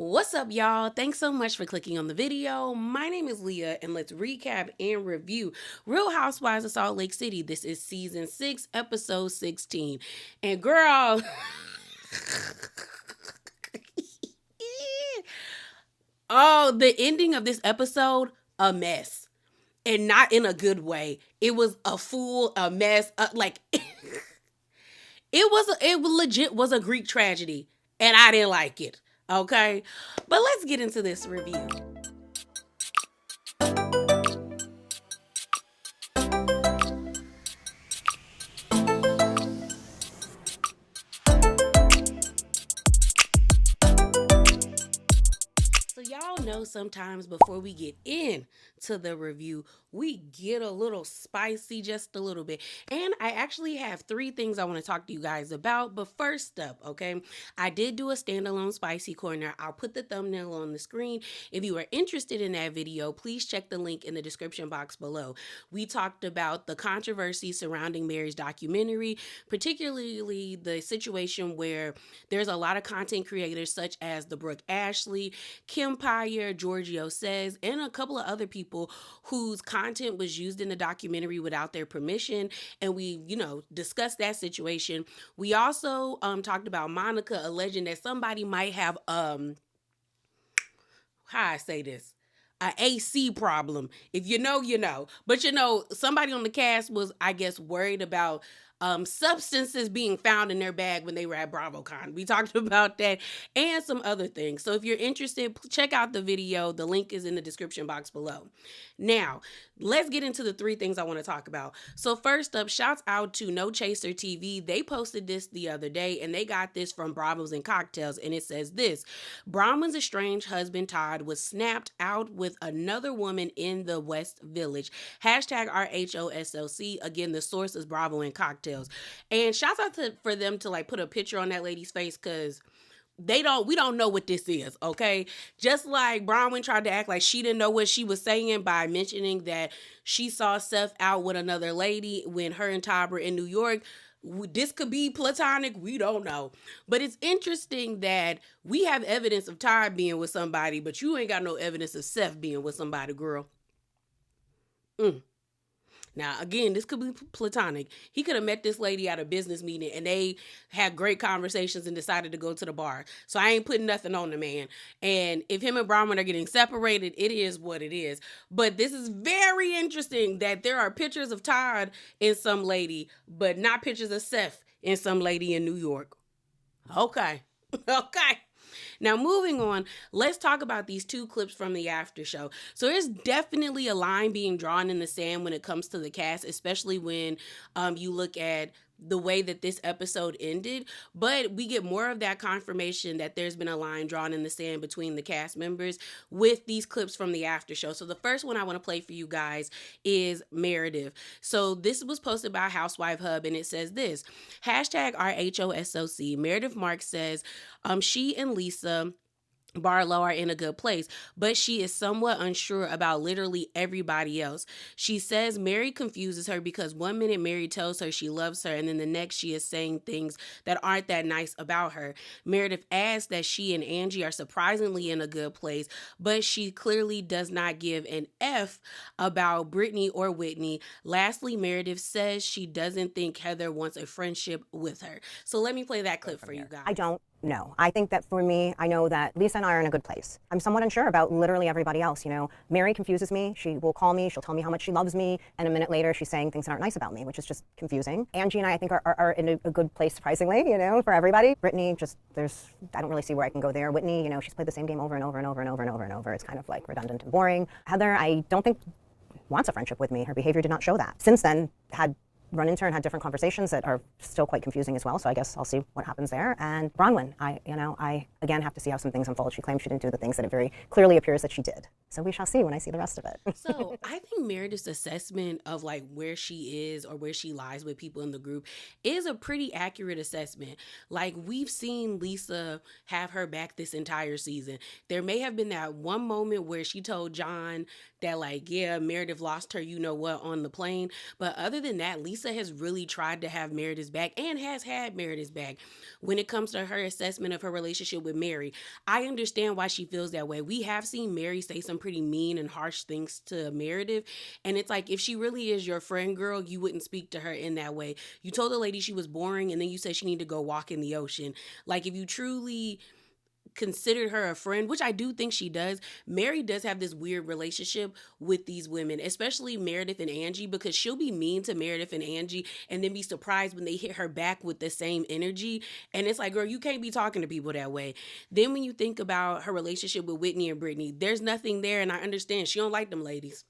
What's up, y'all? Thanks so much for clicking on the video. My name is Leah, and let's recap and review Real Housewives of Salt Lake City. This is season 6, episode 16. And girl, oh, the ending of this episode, a mess. And not in a good way. It was a mess. It legit was a Greek tragedy, and I didn't like it. Okay, but let's get into this review. So y'all know sometimes before we get into the review, we get a little spicy just a little bit. And I actually have 3 things I want to talk to you guys about. But first up, okay, I did do a standalone spicy corner. I'll put the thumbnail on the screen. If you are interested in that video, please check the link in the description box below. We talked about the controversy surrounding Mary's documentary, particularly the situation where there's a lot of content creators such as the Brooke Ashley, Kim Empire, Giorgio Says, and a couple of other people whose content was used in the documentary without their permission. And we, discussed that situation. We also talked about Monica alleging that somebody might have, how I say this, a AC problem. If you know, you know. But somebody on the cast was, I guess, worried about substances being found in their bag when they were at BravoCon. We talked about that and some other things. So if you're interested, check out the video. The link is in the description box below. Now, let's get into the 3 things I want to talk about. So first up, shouts out to No Chaser TV. They posted this the other day, and they got this from Bravos and Cocktails, and it says this: Bronwyn's estranged husband Todd was snapped out with another woman in the West Village. Hashtag RHOSLC. Again, the source is Bravo and Cocktails. And shouts out for them to put a picture on that lady's face, because we don't know what this is, okay? Just like Bronwyn tried to act like she didn't know what she was saying by mentioning that she saw Seth out with another lady when her and Todd were in New York. This could be platonic. We don't know. But it's interesting that we have evidence of Todd being with somebody, but you ain't got no evidence of Seth being with somebody, girl. Now, again, this could be platonic. He could have met this lady at a business meeting and they had great conversations and decided to go to the bar. So I ain't putting nothing on the man. And if him and Bronwyn are getting separated, it is what it is. But this is very interesting that there are pictures of Todd and some lady, but not pictures of Seth and some lady in New York. Okay. Okay. Now, moving on, let's talk about these 2 clips from the after show. So there's definitely a line being drawn in the sand when it comes to the cast, especially when you look at the way that this episode ended. But we get more of that confirmation that there's been a line drawn in the sand between the cast members with these clips from the after show. So the first one I want to play for you guys is Meredith. So this was posted by Housewife Hub, and it says this: hashtag RHOSOC. Meredith Marks says she and Lisa Barlow are in a good place, but she is somewhat unsure about literally everybody else. She says Mary confuses her because one minute Mary tells her she loves her, and then the next she is saying things that aren't that nice about her. Meredith adds that she and Angie are surprisingly in a good place, but she clearly does not give an F about Brittany or Whitney. Lastly, Meredith says she doesn't think Heather wants a friendship with her. So let me play that clip for you guys. I don't know. I think that for me, I know that Lisa and I are in a good place. I'm somewhat unsure about literally everybody else. Mary confuses me. She will call me. She'll tell me how much she loves me. And a minute later, she's saying things that aren't nice about me, which is just confusing. Angie and I think, are in a good place, surprisingly, for everybody. Brittany, I don't really see where I can go there. Whitney, she's played the same game over and over and over and over and over and over. It's kind of redundant and boring. Heather, I don't think wants a friendship with me. Her behavior did not show that. Since then, run into her and had different conversations that are still quite confusing as well. So I guess I'll see what happens there. And Bronwyn, I again have to see how some things unfold. She claims she didn't do the things that it very clearly appears that she did. So we shall see when I see the rest of it. So I think Meredith's assessment of where she is or where she lies with people in the group is a pretty accurate assessment. We've seen Lisa have her back this entire season. There may have been that one moment where she told John that Meredith lost her, on the plane. But other than that, Lisa Lisa has really tried to have Meredith's back and has had Meredith's back when it comes to her assessment of her relationship with Mary. I understand why she feels that way. We have seen Mary say some pretty mean and harsh things to Meredith. And it's like, if she really is your friend, girl, you wouldn't speak to her in that way. You told the lady she was boring, and then you said she needed to go walk in the ocean. Like, if you truly considered her a friend, which I do think she does, Mary does have this weird relationship with these women, especially Meredith and Angie, because she'll be mean to Meredith and Angie and then be surprised when they hit her back with the same energy. And it's like, girl, you can't be talking to people that way. Then when you think about her relationship with Whitney and Brittany, there's nothing there, and I understand she don't like them ladies.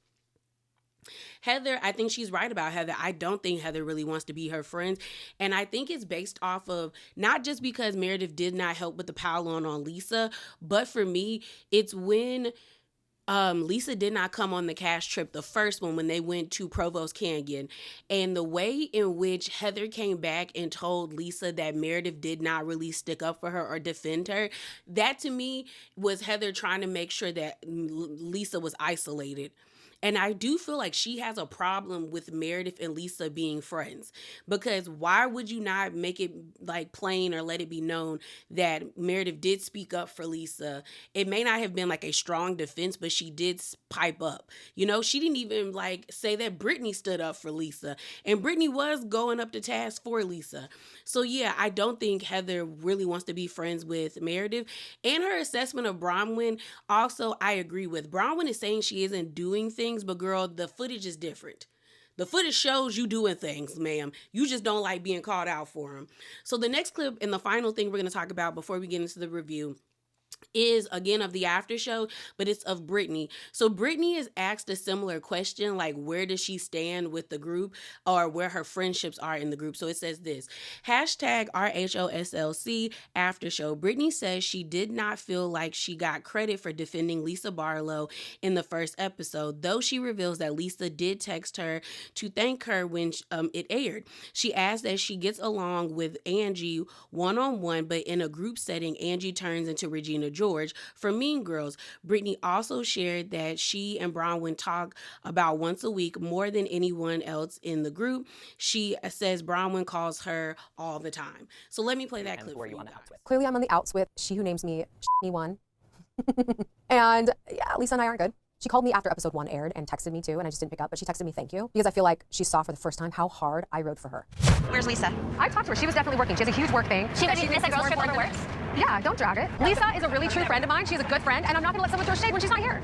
Heather, I think she's right about Heather. I don't think Heather really wants to be her friends. And I think it's based off of not just because Meredith did not help with the pile on Lisa, but for me, it's when Lisa did not come on the cash trip, the first one, when they went to Provost Canyon. And the way in which Heather came back and told Lisa that Meredith did not really stick up for her or defend her, that to me was Heather trying to make sure that Lisa was isolated. And I do feel like she has a problem with Meredith and Lisa being friends, because why would you not make it like plain or let it be known that Meredith did speak up for Lisa? It may not have been like a strong defense, but she did pipe up. You know, she didn't even like say that Brittany stood up for Lisa, and Brittany was going up to task for Lisa. So yeah, I don't think Heather really wants to be friends with Meredith. And her assessment of Bronwyn, also I agree with. Bronwyn is saying she isn't doing things, but girl, the footage is different. The footage shows you doing things, ma'am. You just don't like being called out for them. So the next clip and the final thing we're going to talk about before we get into the review is again of the after show, but it's of Brittany. So Brittany is asked a similar question, like where does she stand with the group or where her friendships are in the group. So it says this, hashtag RHOSLC after show. Brittany says she did not feel like she got credit for defending Lisa Barlow in the first episode, though she reveals that Lisa did text her to thank her when it aired. She asked that she gets along with Angie one-on-one, but in a group setting, Angie turns into Regina George from Mean Girls. Brittany also shared that she and Bronwyn talk about once a week more than anyone else in the group. She says Bronwyn calls her all the time. So let me play that clip for you guys. Clearly I'm on the outs with she who names me one. And yeah, Lisa and I aren't good. She called me after episode 1 aired and texted me too, and I just didn't pick up, but she texted me thank you because I feel like she saw for the first time how hard I rode for her. Where's Lisa? I talked to her. She was definitely working. She has a huge work thing. She thinks a girl's trip never works? Yeah, don't drag it. Lisa is a really true friend of mine. She's a good friend, and I'm not gonna let someone throw shade when she's not here.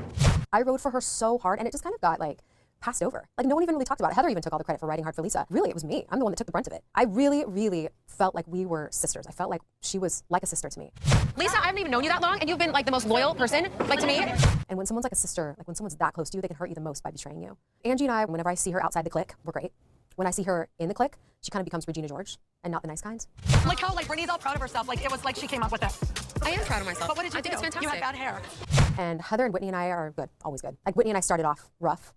I rode for her so hard, and it just kind of got like passed over. Like no one even really talked about it. Heather even took all the credit for riding hard for Lisa. Really, it was me. I'm the one that took the brunt of it. I really felt like we were sisters. I felt like she was like a sister to me. Lisa, I haven't even known you that long, and you've been like the most loyal person, like to me. And when someone's like a sister, like when someone's that close to you, they can hurt you the most by betraying you. Angie and I, whenever I see her outside the clique, we're great. When I see her in the clique, she kind of becomes Regina George and not the nice kinds. Like how like Brittany's all proud of herself, like it was like she came up with it. I am proud of myself. But what did you I do? think it's fantastic. You had bad hair. And Heather and Whitney and I are good, always good. Like Whitney and I started off rough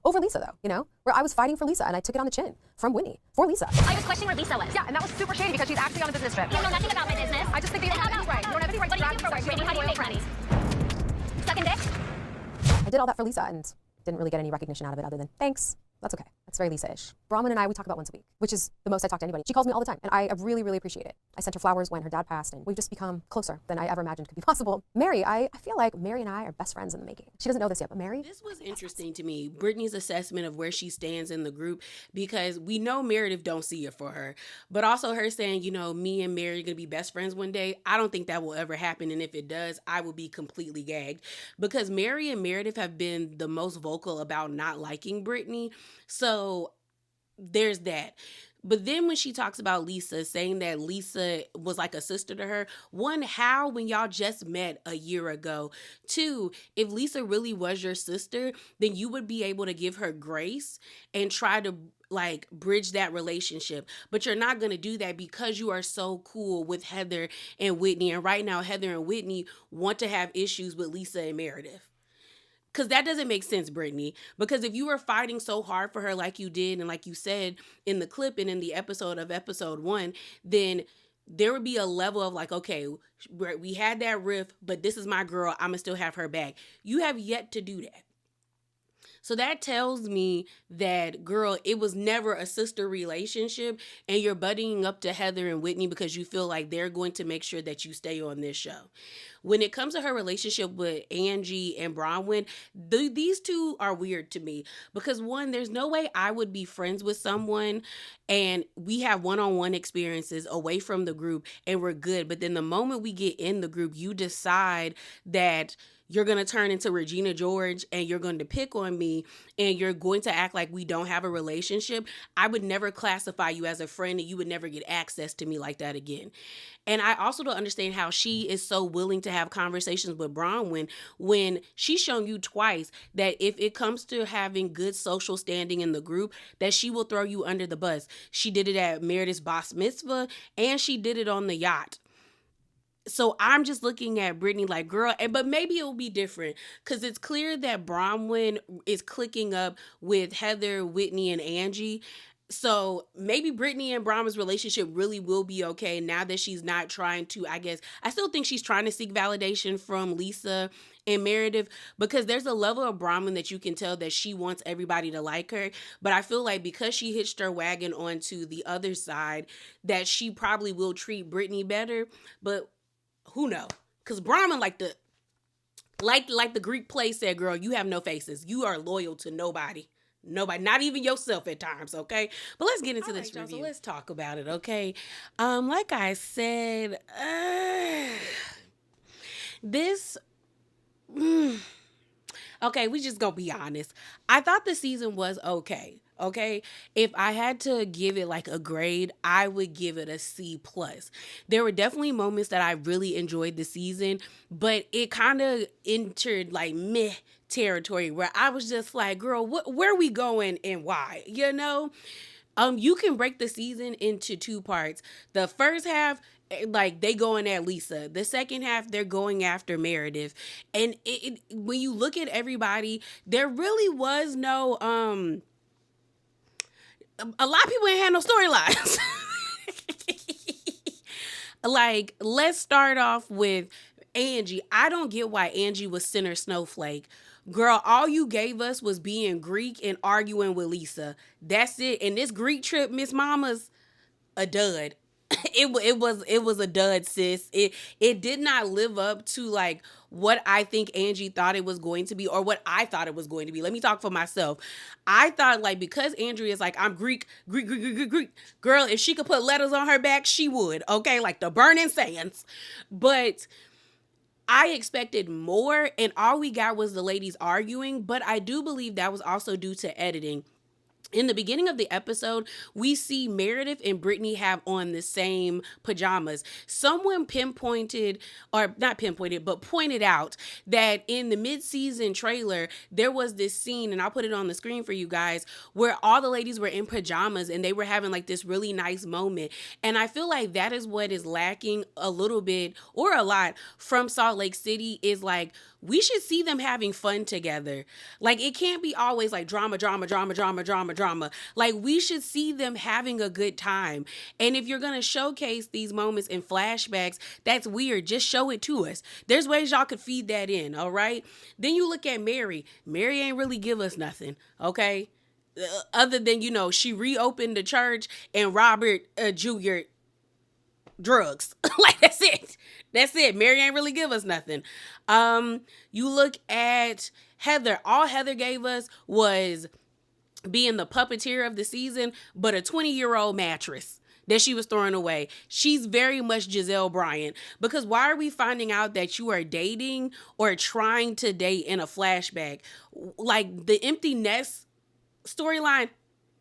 over Lisa though, you know, where I was fighting for Lisa and I took it on the chin from Whitney for Lisa. I was questioning where Lisa was. Yeah, and that was super shady because she's actually on a business trip. You know nothing about my business. I just think that you don't have any right. You don't have any right What to do you do for work, Brittany? How do you make money? Sucking dick? I did all that for Lisa and didn't really get any recognition out of it other than thanks. That's okay. That's very Lisa-ish. Bronwyn and I, we talk about once a week, which is the most I talk to anybody. She calls me all the time, and I really appreciate it. I sent her flowers when her dad passed, and we've just become closer than I ever imagined could be possible. Mary, I feel like Mary and I are best friends in the making. She doesn't know this yet, but Mary? This was interesting to me, Brittany's assessment of where she stands in the group, because we know Meredith don't see it for her, but also her saying, you know, me and Mary are going to be best friends one day. I don't think that will ever happen, and if it does, I will be completely gagged, because Mary and Meredith have been the most vocal about not liking Brittany, so there's that. But then when she talks about Lisa, saying that Lisa was like a sister to her, one, how when y'all just met a year ago? Two, if Lisa really was your sister, then you would be able to give her grace and try to like bridge that relationship. But you're not going to do that because you are so cool with Heather and Whitney. And right now, Heather and Whitney want to have issues with Lisa and Meredith. Because that doesn't make sense, Brittany. Because if you were fighting so hard for her like you did and like you said in the clip and in the episode of episode 1, then there would be a level of like, okay, we had that riff, but this is my girl. I'm going to still have her back. You have yet to do that. So that tells me that, girl, it was never a sister relationship and you're buddying up to Heather and Whitney because you feel like they're going to make sure that you stay on this show. When it comes to her relationship with Angie and Bronwyn, these two are weird to me because, one, there's no way I would be friends with someone and we have one-on-one experiences away from the group and we're good. But then the moment we get in the group, you decide that you're going to turn into Regina George and you're going to pick on me and you're going to act like we don't have a relationship. I would never classify you as a friend and you would never get access to me like that again. And I also don't understand how she is so willing to have conversations with Bronwyn when she's shown you twice that if it comes to having good social standing in the group, that she will throw you under the bus. She did it at Meredith's bar mitzvah and she did it on the yacht. So I'm just looking at Brittany like, girl, but maybe it will be different because it's clear that Bronwyn is clicking up with Heather, Whitney, and Angie. So maybe Brittany and Bronwyn's relationship really will be okay now that she's not trying to, I guess, I still think she's trying to seek validation from Lisa and Meredith because there's a level of Bronwyn that you can tell that she wants everybody to like her. But I feel like because she hitched her wagon onto the other side, that she probably will treat Brittany better. But who knows? Because Brahman, like the Greek play said, girl, you have no faces. You are loyal to nobody. Nobody, not even yourself at times, okay? But let's get into this review. So let's talk about it, okay? Like I said, this... okay, we just gonna be honest. I thought the season was okay. Okay, if I had to give it like a grade, I would give it a C plus. There were definitely moments that I really enjoyed the season, but it kind of entered like meh territory where I was just like, girl, where are we going and why? You know, you can break the season into two parts. The first half, like, they going at Lisa. The second half, they're going after Meredith. And when you look at everybody, there really was no a lot of people ain't had no storylines. Like, let's start off with Angie. I don't get why Angie was center snowflake. Girl, all you gave us was being Greek and arguing with Lisa. That's it. And this Greek trip, Miss Mama's a dud. It was a dud, sis. It did not live up to like what I think Angie thought it was going to be or what I thought it was going to be. Let me talk for myself. I thought like because Andrea is like, I'm Greek. Girl, if she could put letters on her back, she would. Okay, like the burning sands. But I expected more and all we got was the ladies arguing, but I do believe that was also due to editing. In the beginning of the episode, we see Meredith and Brittany have on the same pajamas. Someone pointed out that in the mid-season trailer, there was this scene, and I'll put it on the screen for you guys, where all the ladies were in pajamas and they were having like this really nice moment. And I feel like that is what is lacking a little bit or a lot from Salt Lake City is like, we should see them having fun together. Like, it can't be always like drama. Like, we should see them having a good time. And if you're going to showcase these moments in flashbacks, that's weird. Just show it to us. There's ways y'all could feed that in, all right? Then you look at Mary. Mary ain't really give us nothing, okay? Other than, you know, she reopened the church and Robert Jr. drugs. Like, that's it. That's it. Mary ain't really give us nothing. You look at Heather. All Heather gave us was being the puppeteer of the season, but a 20-year-old mattress that she was throwing away. She's very much Giselle Bryant. Because why are we finding out that you are dating or trying to date in a flashback? Like, the empty nest storyline,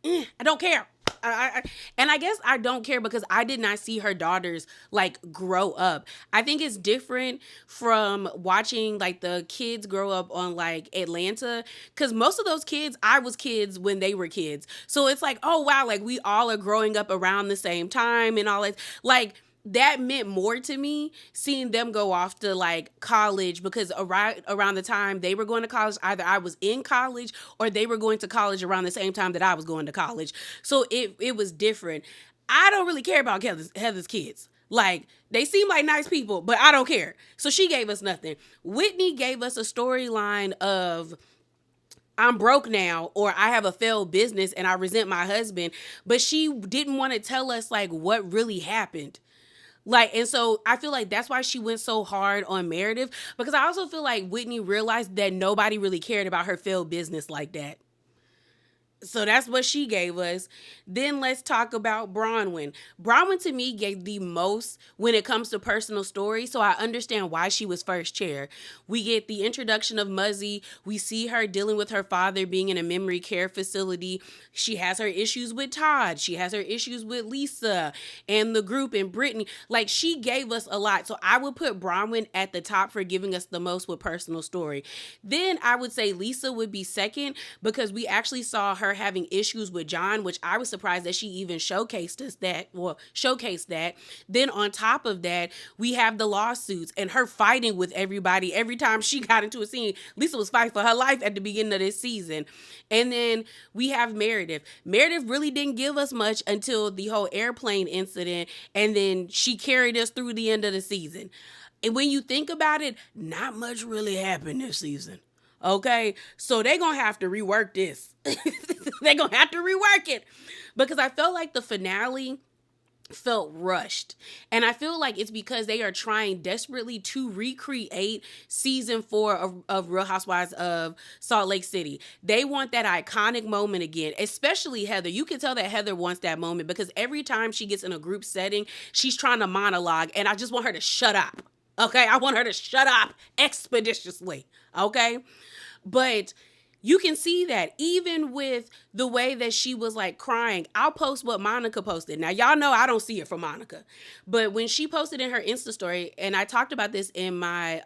I don't care. And I guess I don't care because I did not see her daughters like grow up. I think it's different from watching like the kids grow up on like Atlanta, because most of those kids, I was kids when they were kids. So it's like, oh wow, like we all are growing up around the same time and all that. Like, that meant more to me seeing them go off to like college, because around the time they were going to college, either I was in college or they were going to college around the same time that I was going to college. So it was different. I don't really care about Heather's kids. Like, they seem like nice people, but I don't care. So she gave us nothing. Whitney gave us a storyline of I'm broke now, or I have a failed business and I resent my husband. But she didn't want to tell us like what really happened. Like, and so I feel like that's why she went so hard on Meredith, because I also feel like Whitney realized that nobody really cared about her failed business like that. So that's what she gave us. Then let's talk about Bronwyn. Bronwyn to me gave the most when it comes to personal stories, so I understand why she was first chair. We get the introduction of Muzzy. We see her dealing with her father being in a memory care facility. She has her issues with Todd. She has her issues with Lisa and the group and Brittany. Like, she gave us a lot. So I would put Bronwyn at the top for giving us the most with personal story. Then I would say Lisa would be second, because we actually saw her having issues with John, which I was surprised that she even showcased that. Then on top of that, we have the lawsuits and her fighting with everybody. Every time she got into a scene, Lisa was fighting for her life at the beginning of this season. And then we have Meredith. Meredith really didn't give us much until the whole airplane incident, and then she carried us through the end of the season. And when you think about it, not much really happened this season. Okay, so they're gonna have to rework this. They're gonna have to rework it, because I felt like the finale felt rushed. And I feel like it's because they are trying desperately to recreate season 4 of Real Housewives of Salt Lake City. They want that iconic moment again, especially Heather. You can tell that Heather wants that moment, because every time she gets in a group setting, she's trying to monologue, and I just want her to shut up. Okay, I want her to shut up expeditiously. Okay, but you can see that even with the way that she was like crying. I'll post what Monica posted. Now, y'all know I don't see it from Monica, but when she posted in her Insta story, and I talked about this in my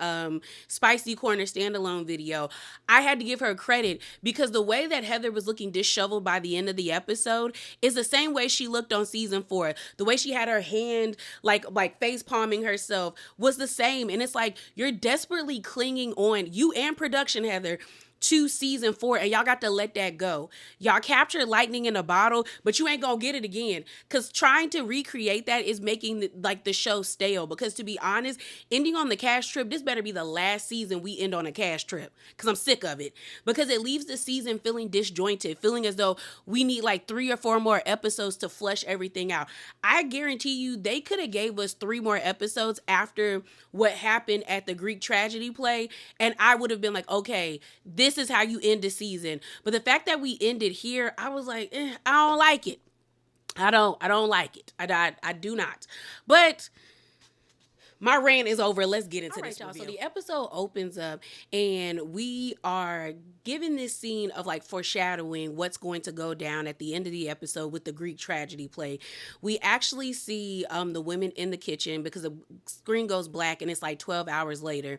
Spicy Corner standalone video, I had to give her credit, because the way that Heather was looking disheveled by the end of the episode is the same way she looked on season 4. The way she had her hand like face palming herself was the same. And it's like, you're desperately clinging on, you and production, Heather, to season 4, and y'all got to let that go. Y'all captured lightning in a bottle, but you ain't gonna get it again, because trying to recreate that is making the show stale. Because to be honest, ending on the cash trip, this better be the last season we end on a cash trip, because I'm sick of it, because it leaves the season feeling disjointed, feeling as though we need like 3 or 4 more episodes to flesh everything out. I guarantee you they could have gave us 3 more episodes after what happened at the Greek tragedy play, and I would have been like, okay, this is how you end the season. But the fact that we ended here, I was like, I don't like it. I don't like it. I do not. But my rant is over. Let's get into this review. So the episode opens up, and we are given this scene of like foreshadowing what's going to go down at the end of the episode with the Greek tragedy play. We actually see the women in the kitchen, because the screen goes black and it's like 12 hours later.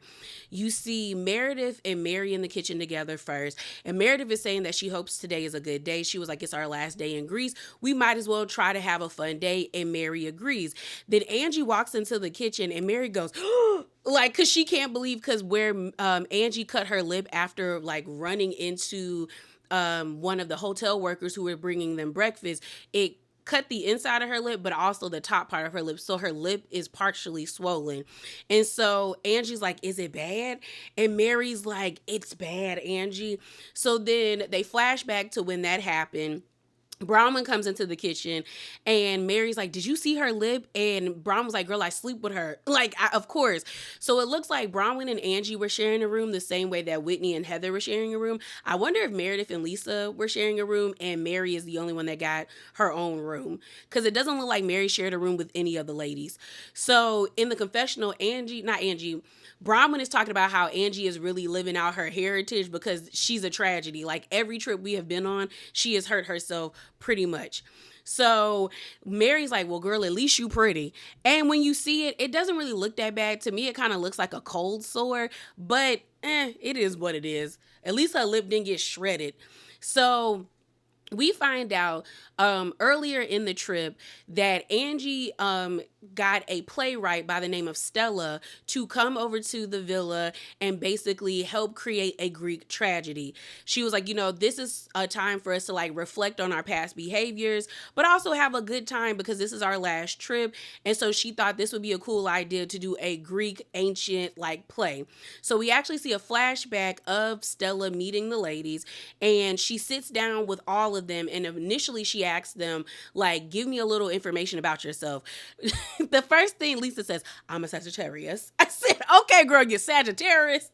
You see Meredith and Mary in the kitchen together first, and Meredith is saying that she hopes today is a good day. She was like, it's our last day in Greece. We might as well try to have a fun day, and Mary agrees. Then Angie walks into the kitchen, and Mary goes, like, because she can't believe, because where Angie cut her lip after like running into one of the hotel workers who were bringing them breakfast, it cut the inside of her lip, but also the top part of her lip. So her lip is partially swollen. And so Angie's like, is it bad? And Mary's like, it's bad, Angie. So then they flash back to when that happened. Bronwyn comes into the kitchen, and Mary's like, did you see her lip? And Bronwyn's like, girl, I sleep with her. Like, of course. So it looks like Bronwyn and Angie were sharing a room the same way that Whitney and Heather were sharing a room. I wonder if Meredith and Lisa were sharing a room, and Mary is the only one that got her own room, because it doesn't look like Mary shared a room with any of the ladies. So in the confessional, Bronwyn is talking about how Angie is really living out her heritage, because she's a tragedy. Like, every trip we have been on, she has hurt herself pretty much. So Mary's like, well, girl, at least you pretty. And when you see it, it doesn't really look that bad. To me, it kind of looks like a cold sore, but it is what it is. At least her lip didn't get shredded. So we find out earlier in the trip that Angie got a playwright by the name of Stella to come over to the villa and basically help create a Greek tragedy. She was like, this is a time for us to like reflect on our past behaviors, but also have a good time because this is our last trip. And so she thought this would be a cool idea to do a Greek ancient like play. So we actually see a flashback of Stella meeting the ladies, and she sits down with all of them. And initially she asks them, like, give me a little information about yourself. The first thing Lisa says, I'm a Sagittarius. I said, okay, girl, you're Sagittarius.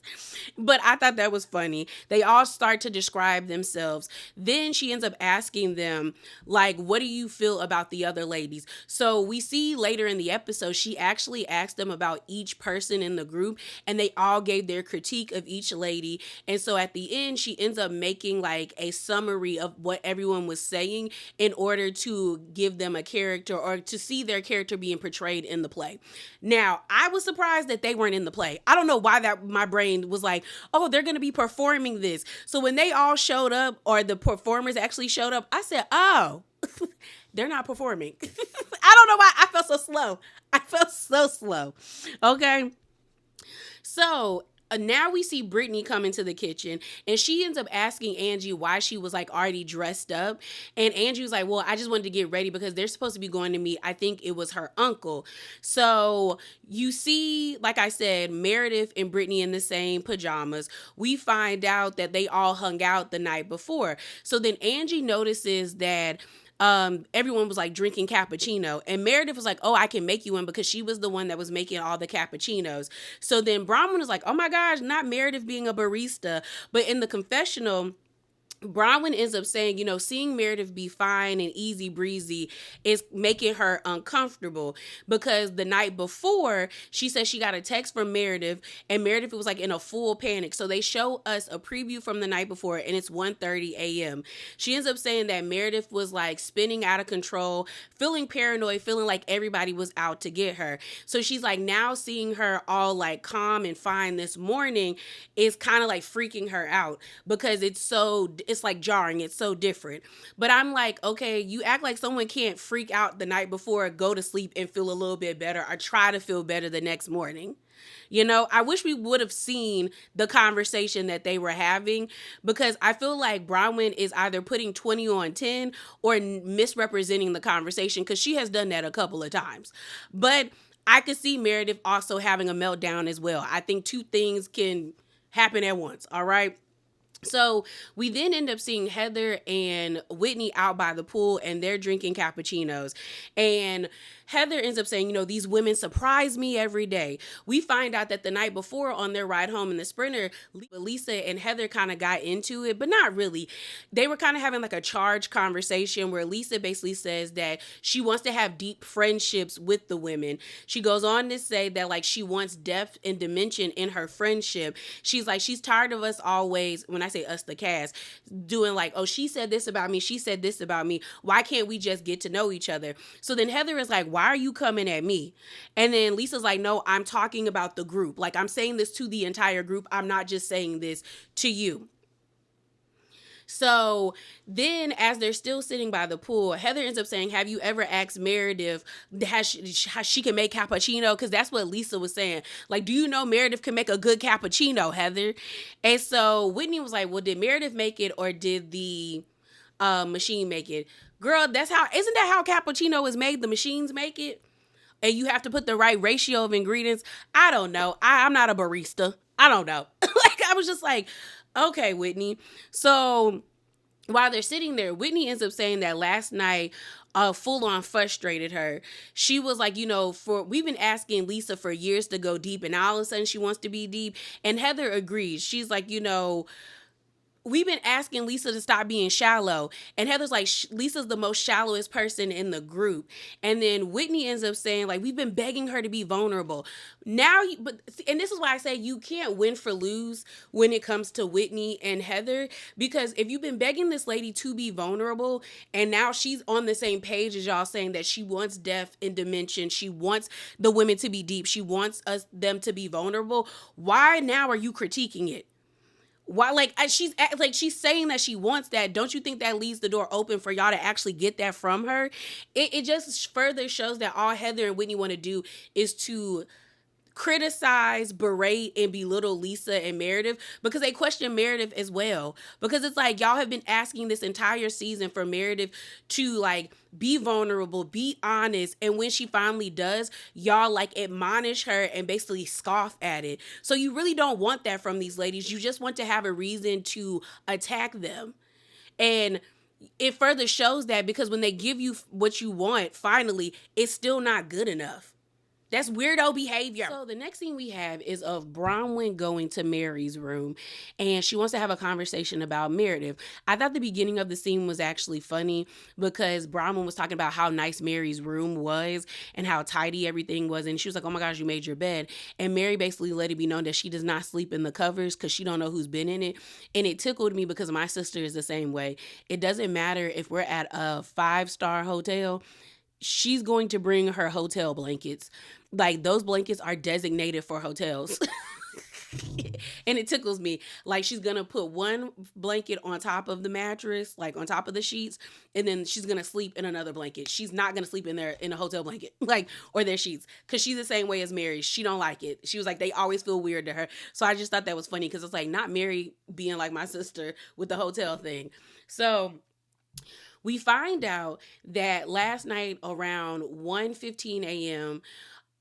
But I thought that was funny. They all start to describe themselves. Then she ends up asking them, like, what do you feel about the other ladies? So we see later in the episode, she actually asked them about each person in the group, and they all gave their critique of each lady. And so at the end, she ends up making like a summary of what everyone was saying in order to give them a character, or to see their character being portrayed in the play. Now, I was surprised that they weren't in the play. I don't know why that my brain was like, oh, they're going to be performing this. So when they all showed up, or the performers actually showed up, I said, oh, they're not performing. I don't know why I felt so slow. I felt so slow. Okay. So now we see Brittany come into the kitchen, and she ends up asking Angie why she was like already dressed up. And Angie was like, well, I just wanted to get ready because they're supposed to be going to meet, I think it was her uncle. So you see, like I said, Meredith and Brittany in the same pajamas. We find out that they all hung out the night before. So then Angie notices that everyone was like drinking cappuccino, and Meredith was like, oh, I can make you one, because she was the one that was making all the cappuccinos. So then Bronwyn was like, oh my gosh, not Meredith being a barista. But in the confessional, Bronwyn ends up saying, seeing Meredith be fine and easy breezy is making her uncomfortable, because the night before, she said she got a text from Meredith, and Meredith was like in a full panic. So they show us a preview from the night before, and it's 1:30 a.m. She ends up saying that Meredith was like spinning out of control, feeling paranoid, feeling like everybody was out to get her. So she's like, now seeing her all like calm and fine this morning is kind of like freaking her out, because it's like jarring. It's so different. But I'm like, okay, you act like someone can't freak out the night before, go to sleep and feel a little bit better, or try to feel better the next morning. I wish we would have seen the conversation that they were having, because I feel like Bronwyn is either putting 20 on 10 or misrepresenting the conversation, because she has done that a couple of times. But I could see Meredith also having a meltdown as well. I think two things can happen at once, all right? So we then end up seeing Heather and Whitney out by the pool, and they're drinking cappuccinos. And Heather ends up saying, these women surprise me every day. We find out that the night before, on their ride home in the Sprinter, Lisa and Heather kind of got into it, but not really. They were kind of having like a charged conversation where Lisa basically says that she wants to have deep friendships with the women. She goes on to say that like she wants depth and dimension in her friendship. She's like, she's tired of us always, when I say us, the cast, doing like, oh, she said this about me, she said this about me. Why can't we just get to know each other? So then Heather is like, why are you coming at me? And then Lisa's like, no, I'm talking about the group. Like, I'm saying this to the entire group. I'm not just saying this to you. So then, as they're still sitting by the pool, Heather ends up saying, have you ever asked Meredith how she can make cappuccino? Because that's what Lisa was saying. Like, do you know Meredith can make a good cappuccino, Heather? And so Whitney was like, well, did Meredith make it, or did the machine make it? Girl, isn't that how cappuccino is made? The machines make it? And you have to put the right ratio of ingredients. I don't know. I'm not a barista. I don't know. Like, I was just like, okay, Whitney. So while they're sitting there, Whitney ends up saying that last night full on frustrated her. She was like, we've been asking Lisa for years to go deep, and all of a sudden she wants to be deep. And Heather agrees. She's like, we've been asking Lisa to stop being shallow. And Heather's like, Lisa's the most shallowest person in the group. And then Whitney ends up saying, like, we've been begging her to be vulnerable. And this is why I say you can't win for lose when it comes to Whitney and Heather. Because if you've been begging this lady to be vulnerable, and now she's on the same page as y'all, saying that she wants depth and dimension, she wants the women to be deep, she wants them to be vulnerable, why now are you critiquing it? Why, like, she's saying that she wants that. Don't you think that leaves the door open for y'all to actually get that from her? It just further shows that all Heather and Whitney want to do is to criticize, berate, and belittle Lisa and Meredith, because they question Meredith as well. Because it's like, y'all have been asking this entire season for Meredith to, like, be vulnerable, be honest, and when she finally does, y'all, like, admonish her and basically scoff at it. So you really don't want that from these ladies. You just want to have a reason to attack them. And it further shows that, because when they give you what you want, finally, it's still not good enough. That's weirdo behavior. So the next thing we have is of Bronwyn going to Mary's room, and she wants to have a conversation about Meredith. I thought the beginning of the scene was actually funny, because Bronwyn was talking about how nice Mary's room was and how tidy everything was, and she was like, oh my gosh, you made your bed. And Mary basically let it be known that she does not sleep in the covers because she don't know who's been in it. And it tickled me because my sister is the same way. It doesn't matter if we're at a 5-star hotel, she's going to bring her hotel blankets. Like, those blankets are designated for hotels. And it tickles me. Like, she's gonna put one blanket on top of the mattress, like on top of the sheets, and then she's gonna sleep in another blanket. She's not gonna sleep in there in a hotel blanket, like, or their sheets, because she's the same way as Mary. She don't like it. She was like, they always feel weird to her. So I just thought that was funny, because it's like, not Mary being like my sister with the hotel thing. So we find out that last night around 1:15 a.m.,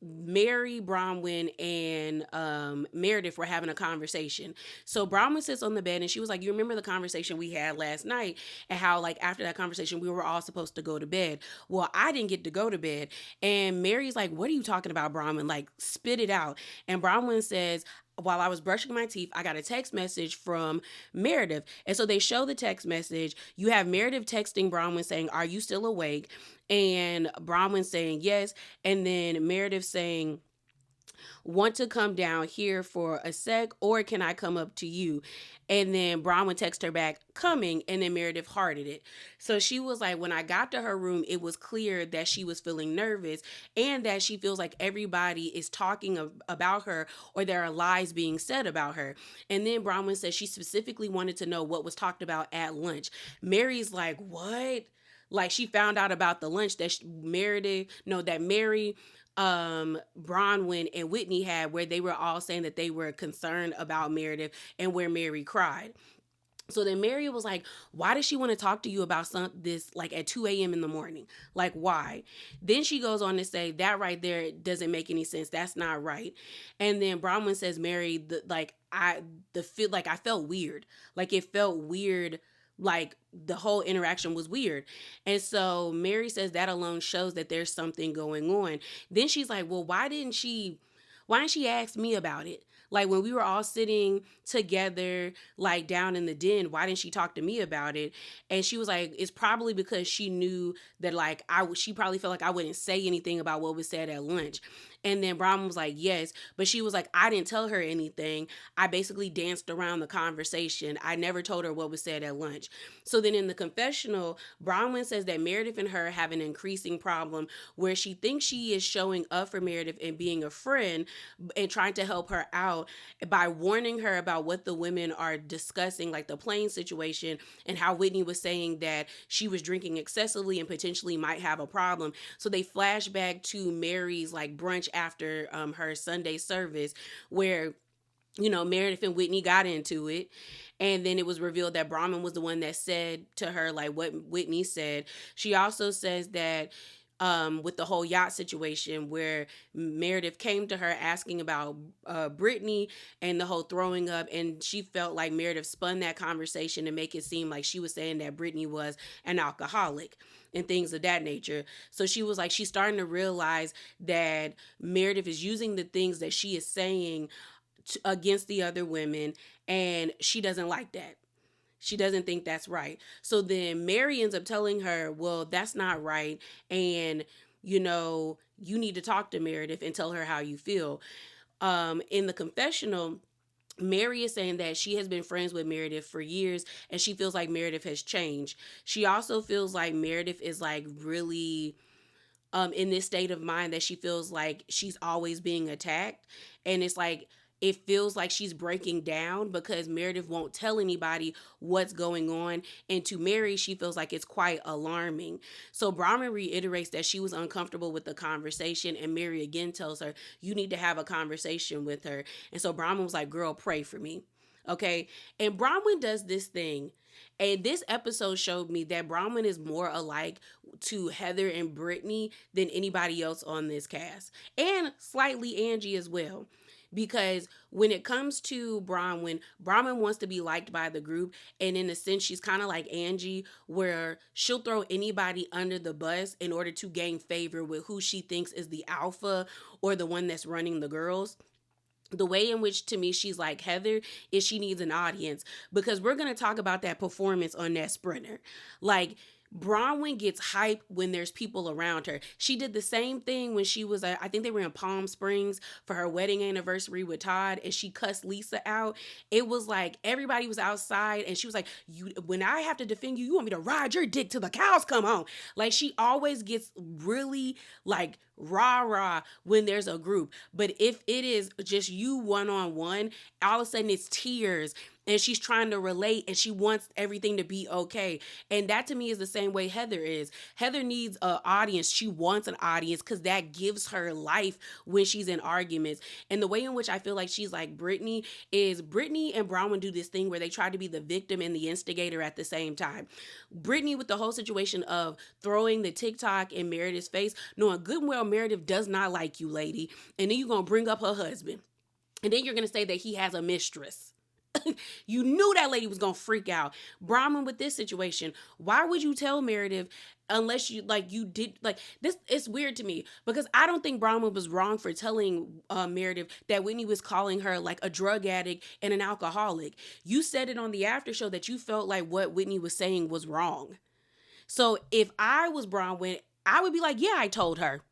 Mary, Bronwyn, and Meredith were having a conversation. So Bronwyn sits on the bed and she was like, you remember the conversation we had last night, and how, like, after that conversation we were all supposed to go to bed. Well, I didn't get to go to bed. And Mary's like, what are you talking about, Bronwyn? Like, spit it out. And Bronwyn says, while I was brushing my teeth, I got a text message from Meredith. And so they show the text message. You have Meredith texting Bronwyn saying, are you still awake? And Bronwyn saying yes. And then Meredith saying, want to come down here for a sec, or can I come up to you? And then Bronwyn texted her back, coming, and then Meredith hearted it. So she was like, when I got to her room, it was clear that she was feeling nervous and that she feels like everybody is talking about her, or there are lies being said about her. And then Bronwyn said she specifically wanted to know what was talked about at lunch. Mary's like, what? Like, she found out about the lunch that Mary, Bronwyn, and Whitney had, where they were all saying that they were concerned about Meredith, and where Mary cried. So then Mary was like, why does she want to talk to you about this, like, at 2 a.m. in the morning? Like, why? Then she goes on to say, that right there doesn't make any sense. That's not right. And then Bronwyn says, Mary, I felt weird. Like, it felt weird. Like, the whole interaction was weird. And so Mary says that alone shows that there's something going on. Then she's like, well, why didn't she ask me about it? Like, when we were all sitting together, like, down in the den, why didn't she talk to me about it? And she was like, it's probably because she knew that, like, she probably felt like I wouldn't say anything about what was said at lunch. And then Bronwyn was like, yes, but she was like, I didn't tell her anything. I basically danced around the conversation. I never told her what was said at lunch. So then in the confessional, Bronwyn says that Meredith and her have an increasing problem where she thinks she is showing up for Meredith and being a friend and trying to help her out by warning her about what the women are discussing, like the plane situation, and how Whitney was saying that she was drinking excessively and potentially might have a problem. So they flash back to Mary's, like, brunch after her Sunday service, where, you know, Meredith and Whitney got into it. And then it was revealed that Bronwyn was the one that said to her, like, what Whitney said. She also says that with the whole yacht situation, where Meredith came to her asking about Brittany and the whole throwing up, and she felt like Meredith spun that conversation to make it seem like she was saying that Brittany was an alcoholic and things of that nature. So she was like, she's starting to realize that Meredith is using the things that she is saying against the other women, and she doesn't like that. She doesn't think that's right. So then Mary ends up telling her, well, that's not right. And, you know, you need to talk to Meredith and tell her how you feel. In the confessional, Mary is saying that she has been friends with Meredith for years, and she feels like Meredith has changed. She also feels like Meredith is, like, really in this state of mind that she feels like she's always being attacked. And it's like, it feels like she's breaking down because Meredith won't tell anybody what's going on. And to Mary, she feels like it's quite alarming. So Brahma reiterates that she was uncomfortable with the conversation. And Mary again tells her, you need to have a conversation with her. And so Brahma was like, girl, pray for me. Okay. And Bronwyn does this thing. And this episode showed me that Bronwyn is more alike to Heather and Brittany than anybody else on this cast. And slightly Angie as well. Because when it comes to Bronwyn wants to be liked by the group. And in a sense, she's kind of like Angie, where she'll throw anybody under the bus in order to gain favor with who she thinks is the alpha or the one that's running the girls. The way in which, to me, she's like Heather is she needs an audience, because we're going to talk about that performance on that sprinter. Like, Bronwyn gets hype when there's people around her. She did the same thing when she was, I think they were in Palm Springs for her wedding anniversary with Todd, and she cussed Lisa out. It was like everybody was outside, and she was like, "You, when I have to defend you, you want me to ride your dick till the cows come home." Like, she always gets really like rah when there's a group. But if it is just you one-on-one, all of a sudden it's tears. And she's trying to relate, and she wants everything to be okay. And that to me is the same way Heather is. Heather needs an audience. She wants an audience because that gives her life when she's in arguments. And the way in which I feel like she's like Brittany is Brittany and Bronwyn do this thing where they try to be the victim and the instigator at the same time. Brittany with the whole situation of throwing the TikTok in Meredith's face, knowing good and well Meredith does not like you, lady. And then you're going to bring up her husband. And then you're going to say that he has a mistress. You knew that lady was gonna freak out. Bronwyn with this situation, why would you tell Meredith unless you like you did like this? It's weird to me because I don't think Bronwyn was wrong for telling Meredith that Whitney was calling her like a drug addict and an alcoholic. You said it on the after show that you felt like what Whitney was saying was wrong. So if I was Bronwyn, I would be like, yeah, I told her.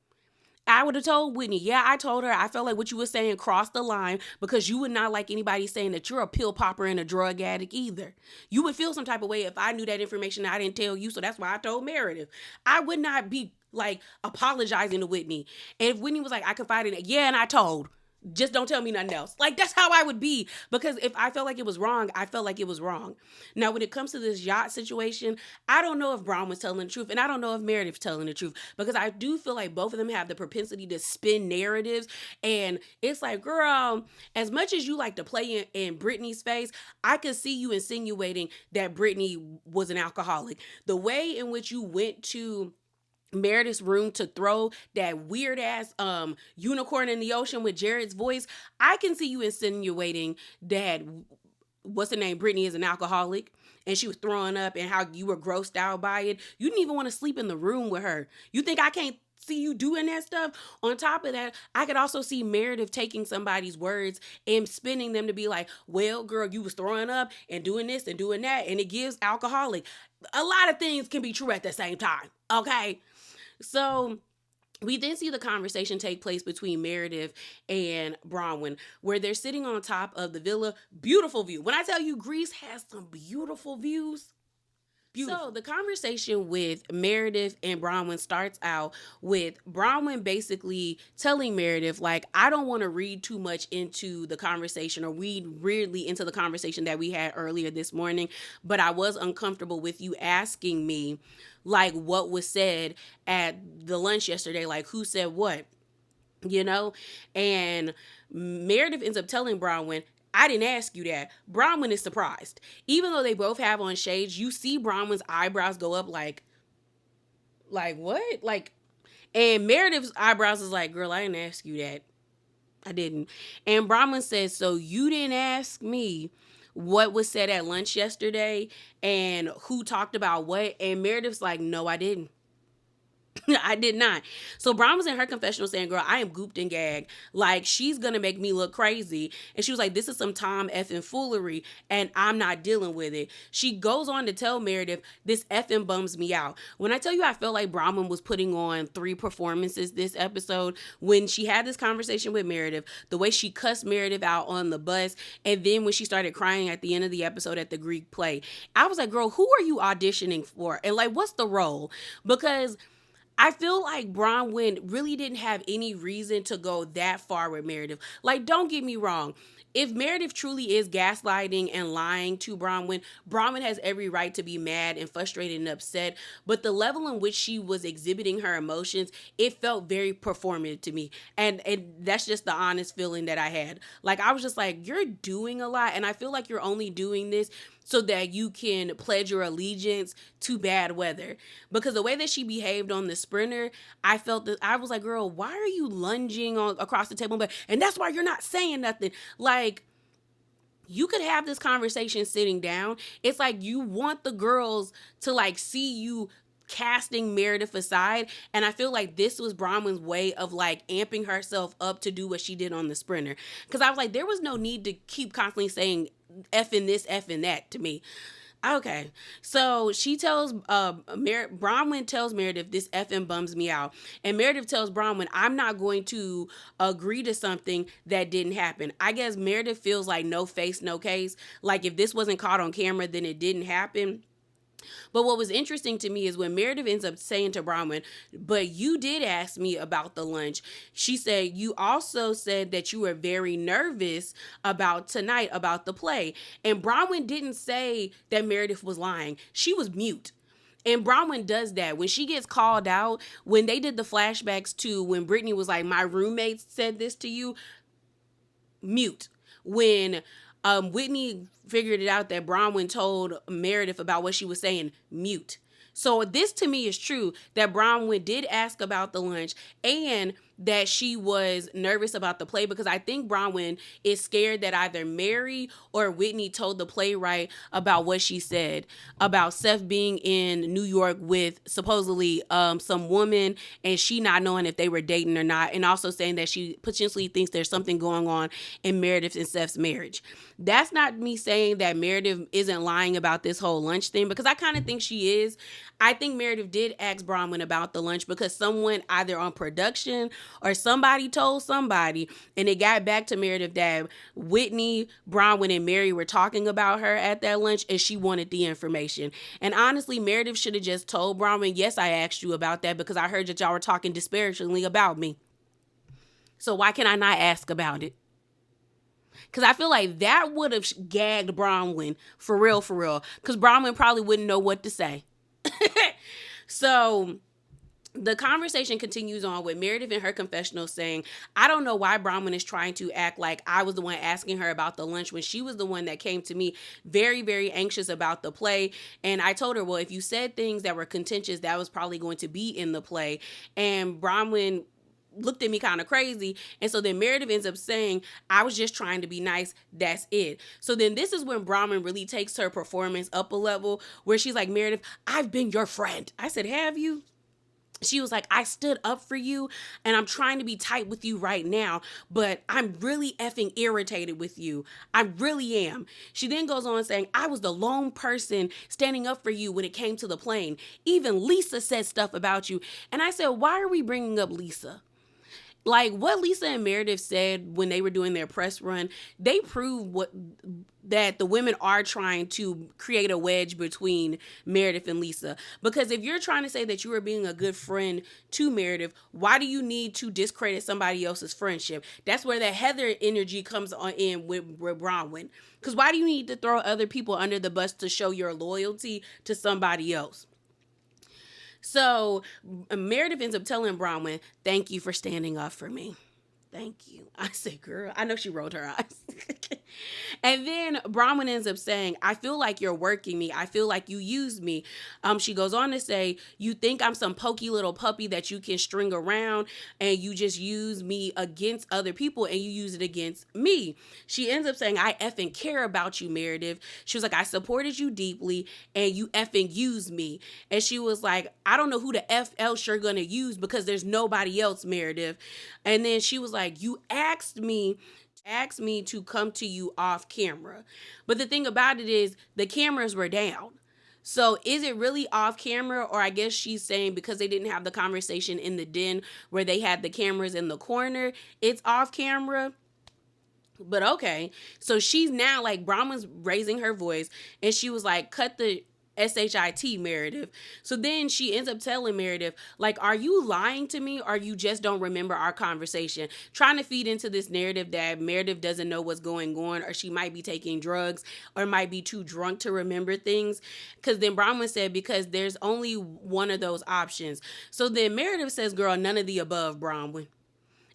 I would have told Whitney, yeah, I told her, I felt like what you were saying crossed the line because you would not like anybody saying that you're a pill popper and a drug addict either. You would feel some type of way if I knew that information and I didn't tell you, so that's why I told Meredith. I would not be like apologizing to Whitney. And if Whitney was like, I confided in it, yeah, and I told. Just don't tell me nothing else. Like, that's how I would be. Because if I felt like it was wrong, I felt like it was wrong. Now, when it comes to this yacht situation, I don't know if Brown was telling the truth. And I don't know if Meredith's telling the truth. Because I do feel like both of them have the propensity to spin narratives. And it's like, girl, as much as you like to play in Brittany's face, I could see you insinuating that Brittany was an alcoholic. The way in which you went to Meredith's room to throw that weird ass unicorn in the ocean with Jared's voice, I can see you insinuating that what's her name, Brittany, is an alcoholic and she was throwing up and how you were grossed out by it. You didn't even want to sleep in the room with her. You think I can't see you doing that stuff? On top of that, I could also see Meredith taking somebody's words and spinning them to be like, well, girl, you was throwing up and doing this and doing that, and it gives alcoholic. A lot of things can be true at the same time, okay? So we then see the conversation take place between Meredith and Bronwyn, where they're sitting on top of the villa. Beautiful view. When I tell you Greece has some beautiful views. Beautiful. So the conversation with Meredith and Bronwyn starts out with Bronwyn basically telling Meredith, like, I don't want to read too much into the conversation or read weirdly into the conversation that we had earlier this morning, but I was uncomfortable with you asking me, like, what was said at the lunch yesterday, like, who said what, you know? And Meredith ends up telling Bronwyn, I didn't ask you that. Bronwyn is surprised. Even though they both have on shades, you see Bronwyn's eyebrows go up like what? Like, and Meredith's eyebrows is like, girl, I didn't ask you that. I didn't. And Bronwyn says, so you didn't ask me what was said at lunch yesterday and who talked about what? And Meredith's like, no, I didn't. I did not. So Brown was in her confessional saying, girl, I am gooped and gagged. Like, she's going to make me look crazy. And she was like, this is some Tom effing foolery and I'm not dealing with it. She goes on to tell Meredith, this effing bums me out. When I tell you I felt like Bronwyn was putting on 3 performances this episode, when she had this conversation with Meredith, the way she cussed Meredith out on the bus, and then when she started crying at the end of the episode at the Greek play, I was like, girl, who are you auditioning for? And like, what's the role? Because I feel like Bronwyn really didn't have any reason to go that far with Meredith. Like, don't get me wrong. If Meredith truly is gaslighting and lying to Bronwyn, Bronwyn has every right to be mad and frustrated and upset. But the level in which she was exhibiting her emotions, it felt very performative to me. And that's just the honest feeling that I had. Like, I was just like, you're doing a lot. And I feel like you're only doing this so that you can pledge your allegiance to bad weather. Because the way that she behaved on the sprinter, I felt that I was like, girl, why are you lunging on across the table? And that's why you're not saying nothing. Like, you could have this conversation sitting down. It's like you want the girls to like see you casting Meredith aside. And I feel like this was Bronwyn's way of like amping herself up to do what she did on the sprinter. Because I was like, there was no need to keep constantly saying effing this, effing that to me. Okay, so she tells Bronwyn tells Meredith, this effing bums me out. And Meredith tells Bronwyn, I'm not going to agree to something that didn't happen. I guess Meredith feels like no face, no case. Like if this wasn't caught on camera, then it didn't happen. But what was interesting to me is when Meredith ends up saying to Bronwyn, but you did ask me about the lunch. She said, you also said that you were very nervous about tonight, about the play. And Bronwyn didn't say that Meredith was lying. She was mute. And Bronwyn does that. When she gets called out, when they did the flashbacks to when Brittany was like, my roommate said this to you, mute. When Whitney figured it out that Bronwyn told Meredith about what she was saying, mute. So this to me is true, that Bronwyn did ask about the lunch and that she was nervous about the play, because I think Bronwyn is scared that either Mary or Whitney told the playwright about what she said about Seth being in New York with supposedly some woman and she not knowing if they were dating or not, and also saying that she potentially thinks there's something going on in Meredith and Seth's marriage. That's not me saying that Meredith isn't lying about this whole lunch thing, because I kind of think she is. I think Meredith did ask Bronwyn about the lunch because someone either on production or somebody told somebody, and it got back to Meredith that Whitney, Bronwyn, and Mary were talking about her at that lunch, and she wanted the information. And honestly, Meredith should have just told Bronwyn, yes, I asked you about that because I heard that y'all were talking disparagingly about me. So why can I not ask about it? Because I feel like that would have gagged Bronwyn for real, because Bronwyn probably wouldn't know what to say. So the conversation continues on with Meredith in her confessional saying, I don't know why Bronwyn is trying to act like I was the one asking her about the lunch when she was the one that came to me very, very anxious about the play. And I told her, well, if you said things that were contentious, that was probably going to be in the play. And Bronwyn looked at me kind of crazy. And so then Meredith ends up saying, I was just trying to be nice. That's it. So then this is when Bronwyn really takes her performance up a level where she's like, Meredith, I've been your friend. I said, have you? She was like, I stood up for you and I'm trying to be tight with you right now, but I'm really effing irritated with you. I really am. She then goes on saying, I was the lone person standing up for you when it came to the plane. Even Lisa said stuff about you. And I said, why are we bringing up Lisa? Like what Lisa and Meredith said when they were doing their press run, they proved that the women are trying to create a wedge between Meredith and Lisa. Because if you're trying to say that you are being a good friend to Meredith, why do you need to discredit somebody else's friendship? That's where that Heather energy comes on in with Bronwyn. Because why do you need to throw other people under the bus to show your loyalty to somebody else? So Meredith ends up telling Bronwyn, thank you for standing up for me. Thank you. I said, girl, I know she rolled her eyes. And then Bronwyn ends up saying, I feel like you're working me. I feel like you used me. She goes on to say, you think I'm some pokey little puppy that you can string around and you just use me against other people and you use it against me. She ends up saying, I effing care about you, Meredith. She was like, I supported you deeply and you effing used me. And she was like, I don't know who the F else you're going to use because there's nobody else, Meredith. And then she was like, you asked me to come to you off camera. But the thing about it is the cameras were down. So is it really off camera? Or I guess she's saying because they didn't have the conversation in the den where they had the cameras in the corner, it's off camera. But okay. So she's now like, Bronwyn's raising her voice and she was like, cut the SHIT Meredith. So then she ends up telling Meredith, like, are you lying to me or you just don't remember our conversation? Trying to feed into this narrative that Meredith doesn't know what's going on, or she might be taking drugs or might be too drunk to remember things. Because then Bronwyn said, because there's only one of those options. So then Meredith says, girl, none of the above, Bronwyn.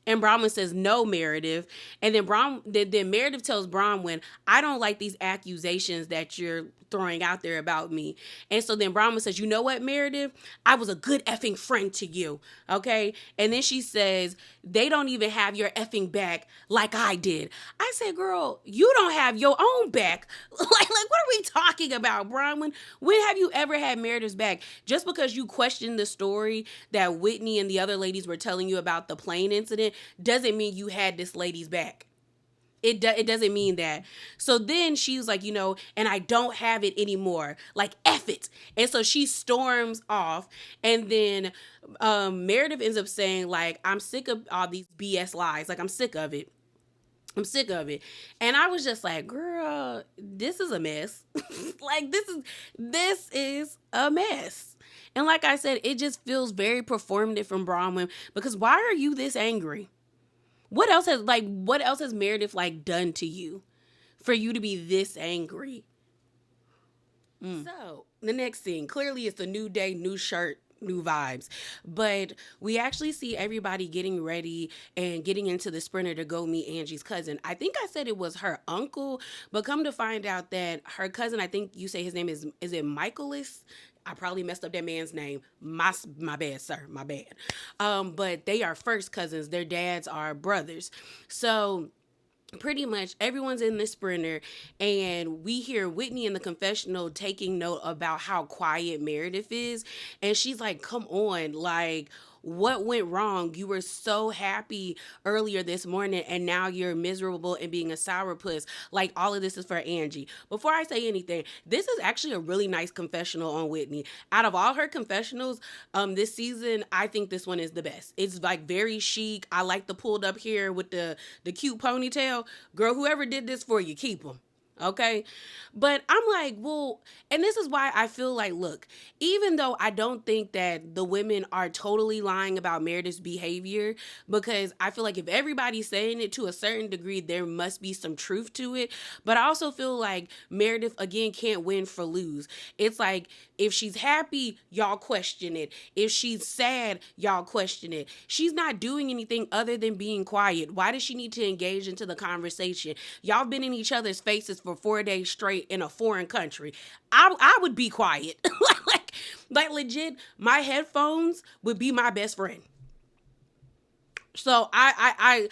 And Bronwyn says, no, Meredith. And then Meredith tells Bronwyn, I don't like these accusations that you're throwing out there about me. And so then Bronwyn says, you know what, Meredith? I was a good effing friend to you. Okay? And then she says, they don't even have your effing back like I did. I said, girl, you don't have your own back. like what are we talking about, Bronwyn? When have you ever had Meredith's back? Just because you questioned the story that Whitney and the other ladies were telling you about the plane incident doesn't mean you had this lady's back. It doesn't mean that. So then she was like, and I don't have it anymore. Like, F it. And so she storms off. And then Meredith ends up saying, like, I'm sick of all these BS lies. Like, I'm sick of it. I'm sick of it. And I was just like, girl, this is a mess. like, this is a mess. And like I said, it just feels very performative from Bronwyn, because why are you this angry? What else has Meredith done to you for you to be this angry? So the next scene, clearly it's a new day, new shirt, new vibes. But we actually see everybody getting ready and getting into the Sprinter to go meet Angie's cousin. I think I said it was her uncle, but come to find out that her cousin, I think you say his name is it Michaelis? I probably messed up that man's name. My bad, sir. My bad. But they are first cousins. Their dads are brothers. So pretty much everyone's in the Sprinter, and we hear Whitney in the confessional taking note about how quiet Meredith is. And she's like, come on, like, what went wrong? You were so happy earlier this morning, and now you're miserable and being a sourpuss. Like, all of this is for Angie. Before I say anything, this is actually a really nice confessional on Whitney. Out of all her confessionals this season, I think this one is the best. It's like very chic. I like the pulled up hair with the cute ponytail. Girl, whoever did this for you, keep them. Okay. But I'm like, well, and this is why I feel like, look, even though I don't think that the women are totally lying about Meredith's behavior, because I feel like if everybody's saying it to a certain degree, there must be some truth to it. But I also feel like Meredith, again, can't win for lose. It's like, if she's happy, y'all question it. If she's sad, y'all question it. She's not doing anything other than being quiet. Why does she need to engage into the conversation? Y'all been in each other's faces for 4 days straight in a foreign country. I would be quiet. like legit, my headphones would be my best friend. So I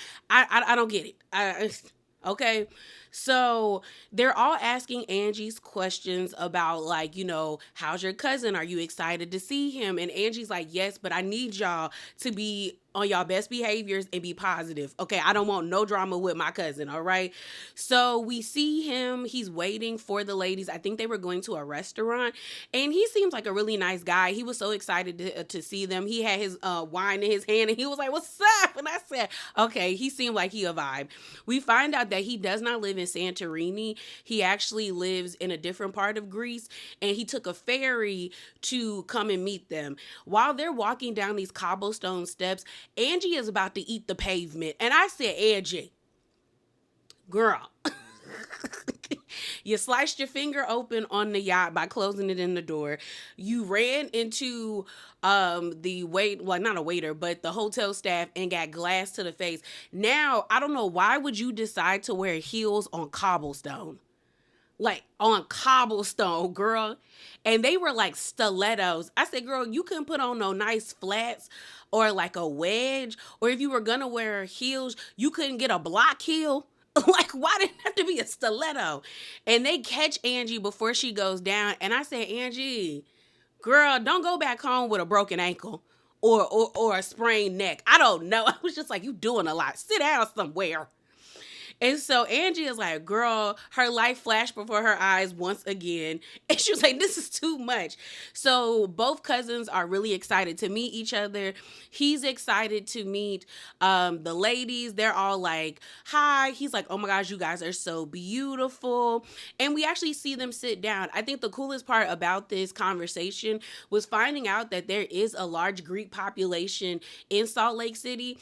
don't get it. Okay. So they're all asking Angie's questions about, like, how's your cousin? Are you excited to see him? And Angie's like, yes, but I need y'all to be on y'all best behaviors and be positive. Okay, I don't want no drama with my cousin, all right? So we see him. He's waiting for the ladies. I think they were going to a restaurant, and he seems like a really nice guy. He was so excited to see them. He had his wine in his hand, and he was like, what's up? And I said, okay, he seemed like he a vibe. We find out that he does not live in Santorini. He actually lives in a different part of Greece, and he took a ferry to come and meet them. While they're walking down these cobblestone steps, Angie is about to eat the pavement. And I said, Angie, girl, you sliced your finger open on the yacht by closing it in the door. You ran into not a waiter, but the hotel staff, and got glass to the face. Now, I don't know, why would you decide to wear heels on cobblestone? Like, on cobblestone, girl. And they were like stilettos. I said, girl, you couldn't put on no nice flats or like a wedge. Or if you were gonna wear heels, you couldn't get a block heel. Like, why did it have to be a stiletto? And they catch Angie before she goes down. And I said, Angie, girl, don't go back home with a broken ankle or a sprained neck. I don't know. I was just like, you doing a lot. Sit down somewhere. And so Angie is like, girl, her life flashed before her eyes once again. And she was like, this is too much. So both cousins are really excited to meet each other. He's excited to meet the ladies. They're all like, hi. He's like, oh my gosh, you guys are so beautiful. And we actually see them sit down. I think the coolest part about this conversation was finding out that there is a large Greek population in Salt Lake City.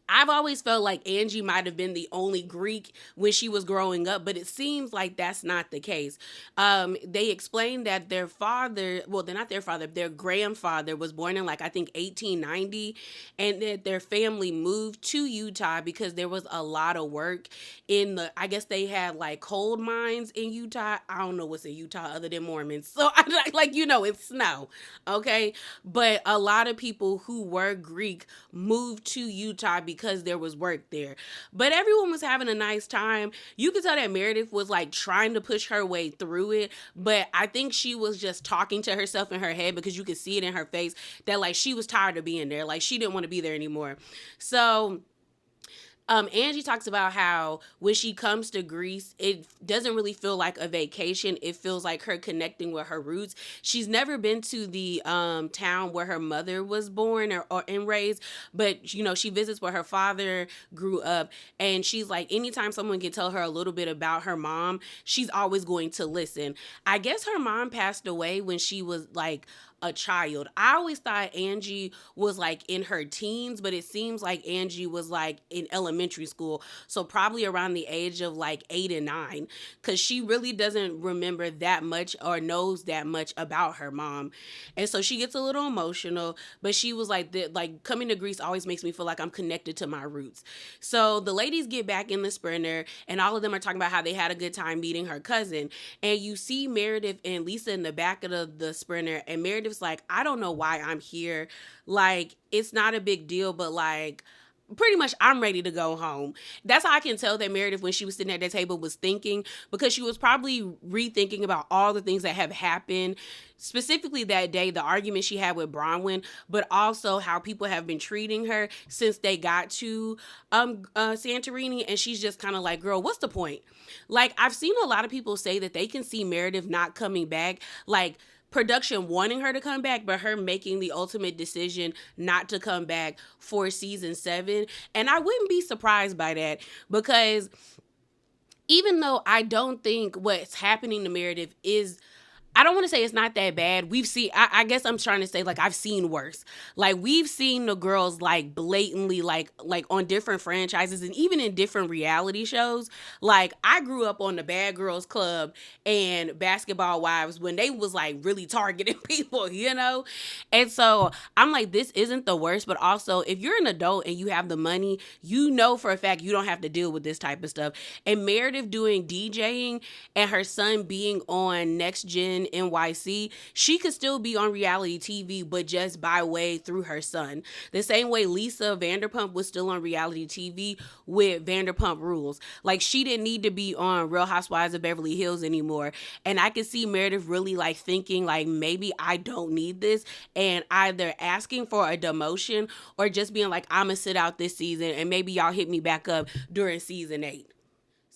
I've always felt like Angie might have been the only Greek when she was growing up, but it seems like that's not the case. They explained that their father, well, they're not their father, their grandfather was born in like, I think 1890, and that their family moved to Utah because there was a lot of work in the, I guess they had like coal mines in Utah. I don't know what's in Utah other than Mormons. So I like, it's snow. Okay. But a lot of people who were Greek moved to Utah because there was work there. But everyone was having a nice time. You could tell that Meredith was like trying to push her way through it, but I think she was just talking to herself in her head because you could see it in her face that like she was tired of being there. Like she didn't want to be there anymore. So Angie talks about how when she comes to Greece, it doesn't really feel like a vacation. It feels like her connecting with her roots. She's never been to the town where her mother was born or and raised, but she visits where her father grew up, and she's like, anytime someone can tell her a little bit about her mom, she's always going to listen. I guess her mom passed away when she was like a child. I always thought Angie was like in her teens, but it seems like Angie was like in elementary school. So probably around the age of like 8 and 9, because she really doesn't remember that much or knows that much about her mom. And so she gets a little emotional, but she was like, coming to Greece always makes me feel like I'm connected to my roots. So the ladies get back in the Sprinter, and all of them are talking about how they had a good time meeting her cousin. And you see Meredith and Lisa in the back of the Sprinter, and Meredith's like, I don't know why I'm here. Like, it's not a big deal, but like, pretty much I'm ready to go home. That's how I can tell that Meredith, when she was sitting at that table, was thinking, because she was probably rethinking about all the things that have happened, specifically that day, the argument she had with Bronwyn, but also how people have been treating her since they got to Santorini. And she's just kind of like, girl, what's the point? Like, I've seen a lot of people say that they can see Meredith not coming back, like production wanting her to come back, but her making the ultimate decision not to come back for season 7. And I wouldn't be surprised by that, because even though I don't think what's happening to Meredith is, I don't want to say it's not that bad. We've seen, I guess I'm trying to say, like, I've seen worse. Like, we've seen the girls, like, blatantly, like on different franchises and even in different reality shows. Like, I grew up on the Bad Girls Club and Basketball Wives when they was, like, really targeting people, And so I'm like, this isn't the worst, but also, if you're an adult and you have the money, for a fact you don't have to deal with this type of stuff. And Meredith doing DJing and her son being on Next Gen NYC, she could still be on reality TV, but just by way through her son. The same way Lisa Vanderpump was still on reality TV with Vanderpump Rules. Like, she didn't need to be on Real Housewives of Beverly Hills anymore. And I could see Meredith really like thinking like, maybe I don't need this, and either asking for a demotion or just being like, I'm gonna sit out this season and maybe y'all hit me back up during season 8.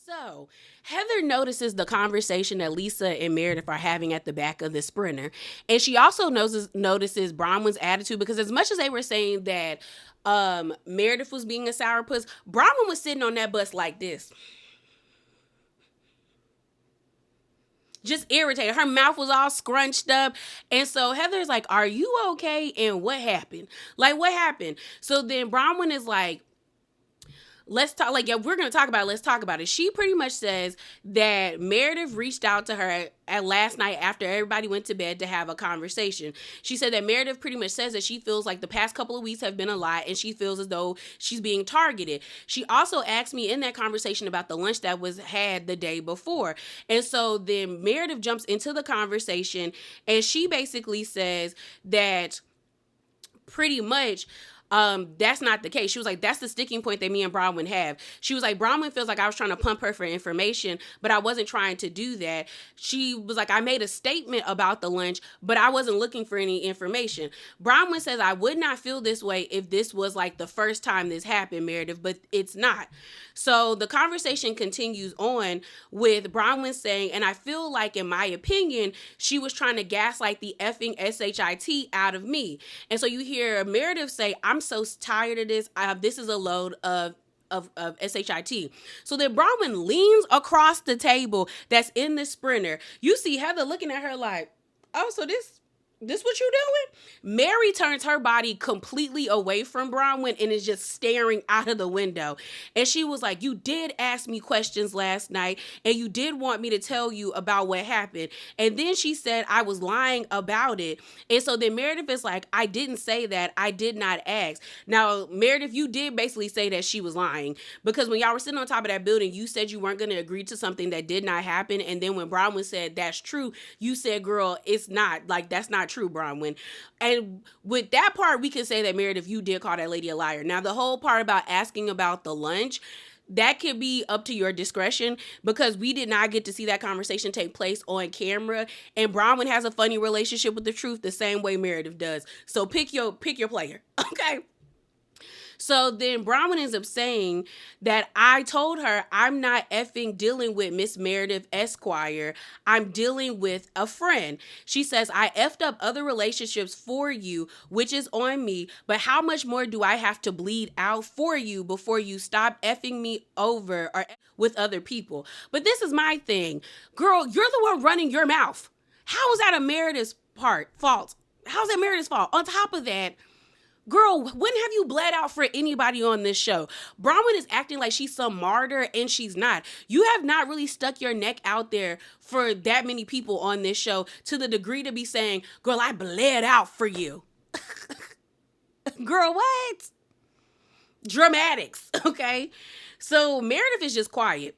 So Heather notices the conversation that Lisa and Meredith are having at the back of the Sprinter. And she also notices Bronwyn's attitude, because as much as they were saying that Meredith was being a sourpuss, Bronwyn was sitting on that bus like this. Just irritated. Her mouth was all scrunched up. And so Heather's like, are you okay? And what happened? Like, what happened? So then Bronwyn is like, let's talk, like, yeah, we're going to talk about it. Let's talk about it. She pretty much says that Meredith reached out to her at last night after everybody went to bed to have a conversation. She said that Meredith pretty much says that she feels like the past couple of weeks have been a lot, and she feels as though she's being targeted. She also asked me in that conversation about the lunch that was had the day before. And so then Meredith jumps into the conversation, and she basically says that pretty much That's not the case. She was like, that's the sticking point that me and Bronwyn have. She was like, Bronwyn feels like I was trying to pump her for information, but I wasn't trying to do that. She was like, I made a statement about the lunch, but I wasn't looking for any information. Bronwyn says, I would not feel this way if this was like the first time this happened, Meredith, but it's not. So the conversation continues on with Bronwyn saying, and I feel like, in my opinion, she was trying to gaslight the effing SHIT out of me. And so you hear Meredith say, I'm so tired of this. This is a load of SHIT. So then Bronwyn leans across the table that's in the Sprinter. You see Heather looking at her like, oh, so this what you doing? Mary turns her body completely away from Bronwyn and is just staring out of the window. And she was like, you did ask me questions last night and you did want me to tell you about what happened. And then she said I was lying about it. And so then Meredith is like, I didn't say that. I did not ask. Now, Meredith, you did basically say that she was lying, because when y'all were sitting on top of that building, you said you weren't going to agree to something that did not happen. And then when Bronwyn said that's true, you said, girl, it's not. Like, that's not true, Bronwyn. And with that part, we can say that, Meredith, you did call that lady a liar. Now, the whole part about asking about the lunch, that could be up to your discretion, because we did not get to see that conversation take place on camera. And Bronwyn has a funny relationship with the truth the same way Meredith does. So pick your player. Okay. So then Bronwyn ends up saying that I told her I'm not effing dealing with Miss Meredith Esquire. I'm dealing with a friend. She says, I effed up other relationships for you, which is on me. But how much more do I have to bleed out for you before you stop effing me over or with other people? But this is my thing. Girl, you're the one running your mouth. How is that a Meredith's fault? How's that Meredith's fault? On top of that, girl, when have you bled out for anybody on this show? Bronwyn is acting like she's some martyr, and she's not. You have not really stuck your neck out there for that many people on this show to the degree to be saying, girl, I bled out for you. Girl, what? Dramatics, okay? So Meredith is just quiet.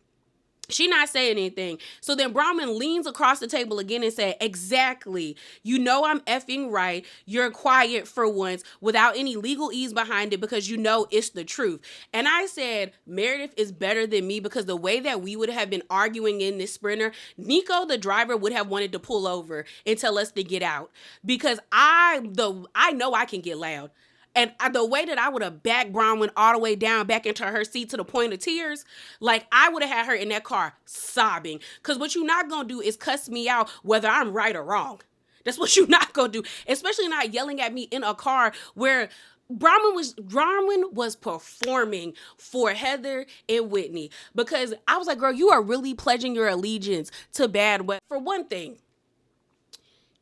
She not saying anything. So then Bronwyn leans across the table again and said, exactly. You know I'm effing right. You're quiet for once without any legalese behind it, because you know it's the truth. And I said, Meredith is better than me, because the way that we would have been arguing in this Sprinter, Nico, the driver, would have wanted to pull over and tell us to get out, because I know I can get loud. And the way that I would have backed Bronwyn all the way down back into her seat to the point of tears, like I would have had her in that car sobbing. Because what you're not going to do is cuss me out whether I'm right or wrong. That's what you're not going to do. Especially not yelling at me in a car where Bronwyn was performing for Heather and Whitney. Because I was like, girl, you are really pledging your allegiance to bad weather. For one thing,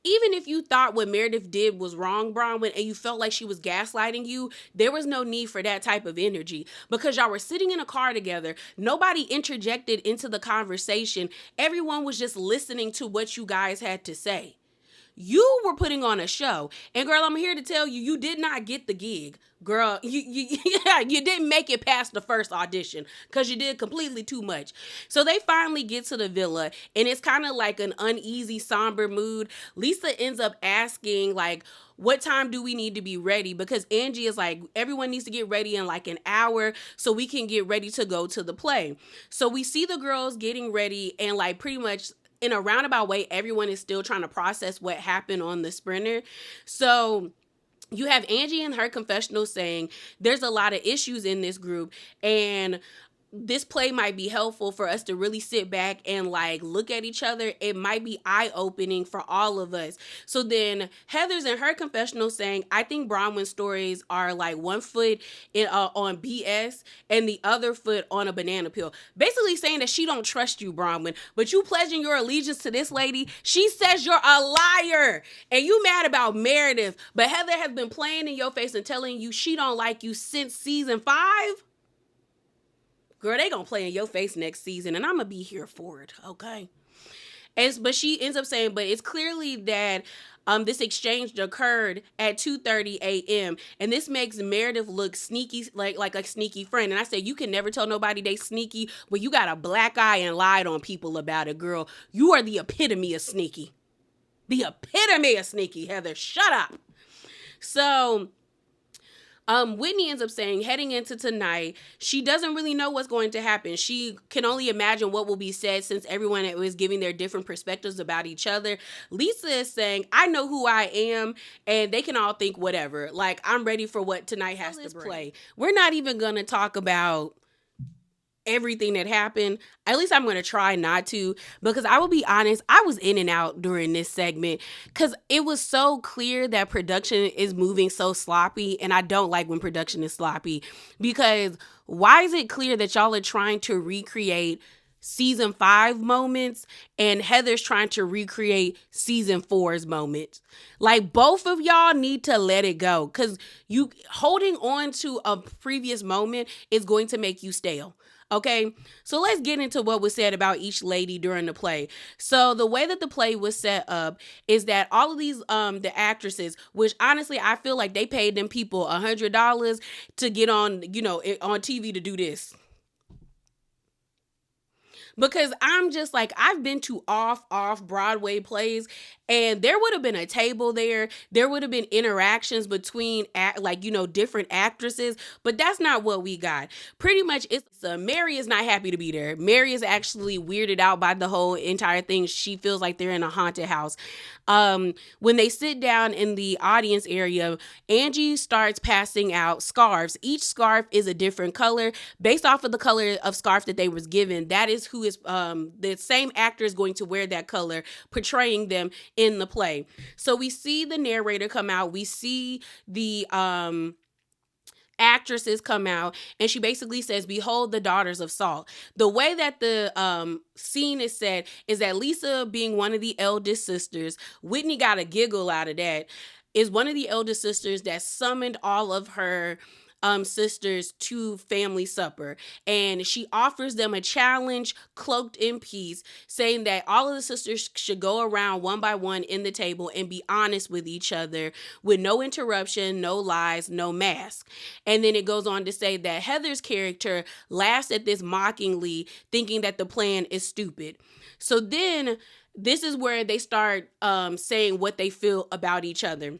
even if you thought what Meredith did was wrong, Bronwyn, and you felt like she was gaslighting you, there was no need for that type of energy, because y'all were sitting in a car together. Nobody interjected into the conversation. Everyone was just listening to what you guys had to say. You were putting on a show. And girl, I'm here to tell you, you did not get the gig. Girl, you didn't make it past the first audition, because you did completely too much. So they finally get to the villa, and it's kind of like an uneasy, somber mood. Lisa ends up asking, like, what time do we need to be ready? Because Angie is like, everyone needs to get ready in like an hour so we can get ready to go to the play. So we see the girls getting ready, and like pretty much in a roundabout way, everyone is still trying to process what happened on the Sprinter. So you have Angie in her confessional saying there's a lot of issues in this group, and this play might be helpful for us to really sit back and like look at each other. It might be eye-opening for all of us. So then Heather's in her confessional saying, I think Bronwyn's stories are like one foot on BS and the other foot on a banana peel. Basically saying that she don't trust you, Bronwyn, but you pledging your allegiance to this lady. She says you're a liar, and you mad about Meredith, but Heather has been playing in your face and telling you she don't like you since season 5. Girl, they gonna play in your face next season, and I'm gonna be here for it, okay? But she ends up saying, but it's clearly that this exchange occurred at 2:30 a.m. and this makes Meredith look sneaky, like a sneaky friend. And I said, you can never tell nobody they sneaky, but you got a black eye and lied on people about it, girl. You are the epitome of sneaky. The epitome of sneaky, Heather. Shut up. So Whitney ends up saying, heading into tonight, she doesn't really know what's going to happen. She can only imagine what will be said since everyone is giving their different perspectives about each other. Lisa is saying, I know who I am, and they can all think whatever. Like, I'm ready for what tonight has to play. We're not even going to talk about everything that happened. At least I'm going to try not to, because I will be honest, I was in and out during this segment because it was so clear that production is moving so sloppy, and I don't like when production is sloppy, because why is it clear that y'all are trying to recreate season 5 moments and Heather's trying to recreate season 4's moments? Like, both of y'all need to let it go, because you holding on to a previous moment is going to make you stale. Okay, so let's get into what was said about each lady during the play. So the way that the play was set up is that all of these the actresses, which honestly I feel like they paid them people $100 to get on, on TV to do this. Because I'm just like, I've been to off Broadway plays, and there would have been a table there. There would have been interactions between different actresses, but that's not what we got. Pretty much it's Mary is not happy to be there. Mary is actually weirded out by the whole entire thing. She feels like they're in a haunted house. When they sit down in the audience area, Angie starts passing out scarves. Each scarf is a different color based off of the color of scarf that they was given. That is who is the same actor is going to wear that color, portraying them in the play. So we see the narrator come out. We see the actresses come out, and she basically says, behold the daughters of salt. The way that the scene is said is that Lisa, being one of the eldest sisters, Whitney got a giggle out of that, is one of the eldest sisters that summoned all of her sisters to family supper, and she offers them a challenge cloaked in peace, saying that all of the sisters should go around one by one in the table and be honest with each other with no interruption, no lies, no mask. And then it goes on to say that Heather's character laughs at this mockingly, thinking that the plan is stupid. So then this is where they start saying what they feel about each other.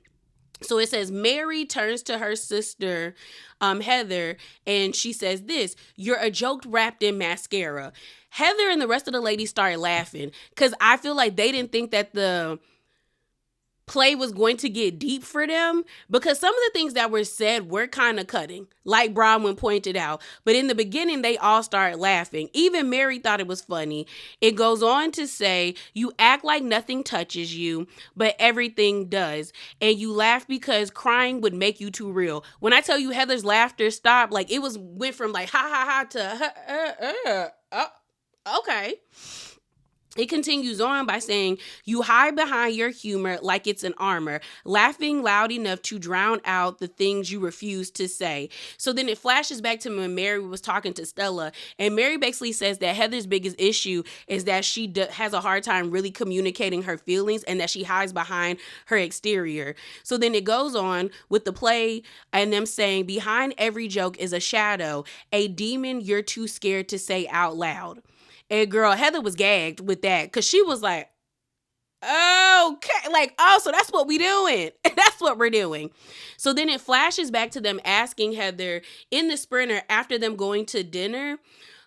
So it says, Mary turns to her sister, Heather, and she says this: you're a joke wrapped in mascara. Heather and the rest of the ladies started laughing because I feel like they didn't think that the play was going to get deep for them, because some of the things that were said were kind of cutting, like Bronwyn pointed out. But in the beginning, they all started laughing. Even Mary thought it was funny. It goes on to say, you act like nothing touches you, but everything does. And you laugh because crying would make you too real. When I tell you Heather's laughter stopped, like it went from like ha ha ha to okay. It continues on by saying, you hide behind your humor like it's an armor, laughing loud enough to drown out the things you refuse to say. So then it flashes back to when Mary was talking to Stella, and Mary basically says that Heather's biggest issue is that she has a hard time really communicating her feelings, and that she hides behind her exterior. So then it goes on with the play and them saying, behind every joke is a shadow, a demon you're too scared to say out loud. And girl, Heather was gagged with that, because she was like, okay, like, oh, so that's what we doing. That's what we're doing. So then it flashes back to them asking Heather in the Sprinter after them going to dinner,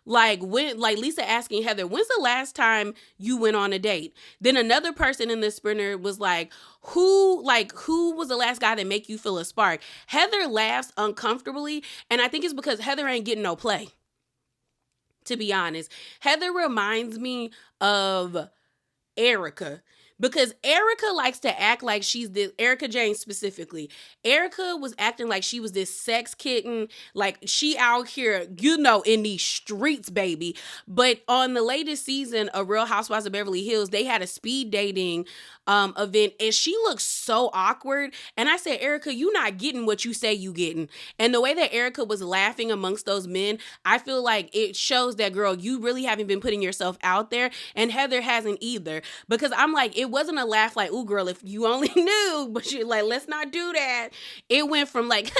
like Lisa asking Heather, when's the last time you went on a date? Then another person in the Sprinter was like, who was the last guy that make you feel a spark? Heather laughs uncomfortably, and I think it's because Heather ain't getting no play. To be honest, Heather reminds me of Erica, because Erica likes to act like she's this, Erica Jane specifically. Erica was acting like she was this sex kitten, like she out here, in these streets, baby. But on the latest season of Real Housewives of Beverly Hills, they had a speed dating event, and she looks so awkward. And I said, Erica, you not getting what you say you getting. And the way that Erica was laughing amongst those men, I feel like it shows that, girl, you really haven't been putting yourself out there, and Heather hasn't either. Because I'm like, it wasn't a laugh like, ooh, girl, if you only knew, but you're like, let's not do that. It went from like,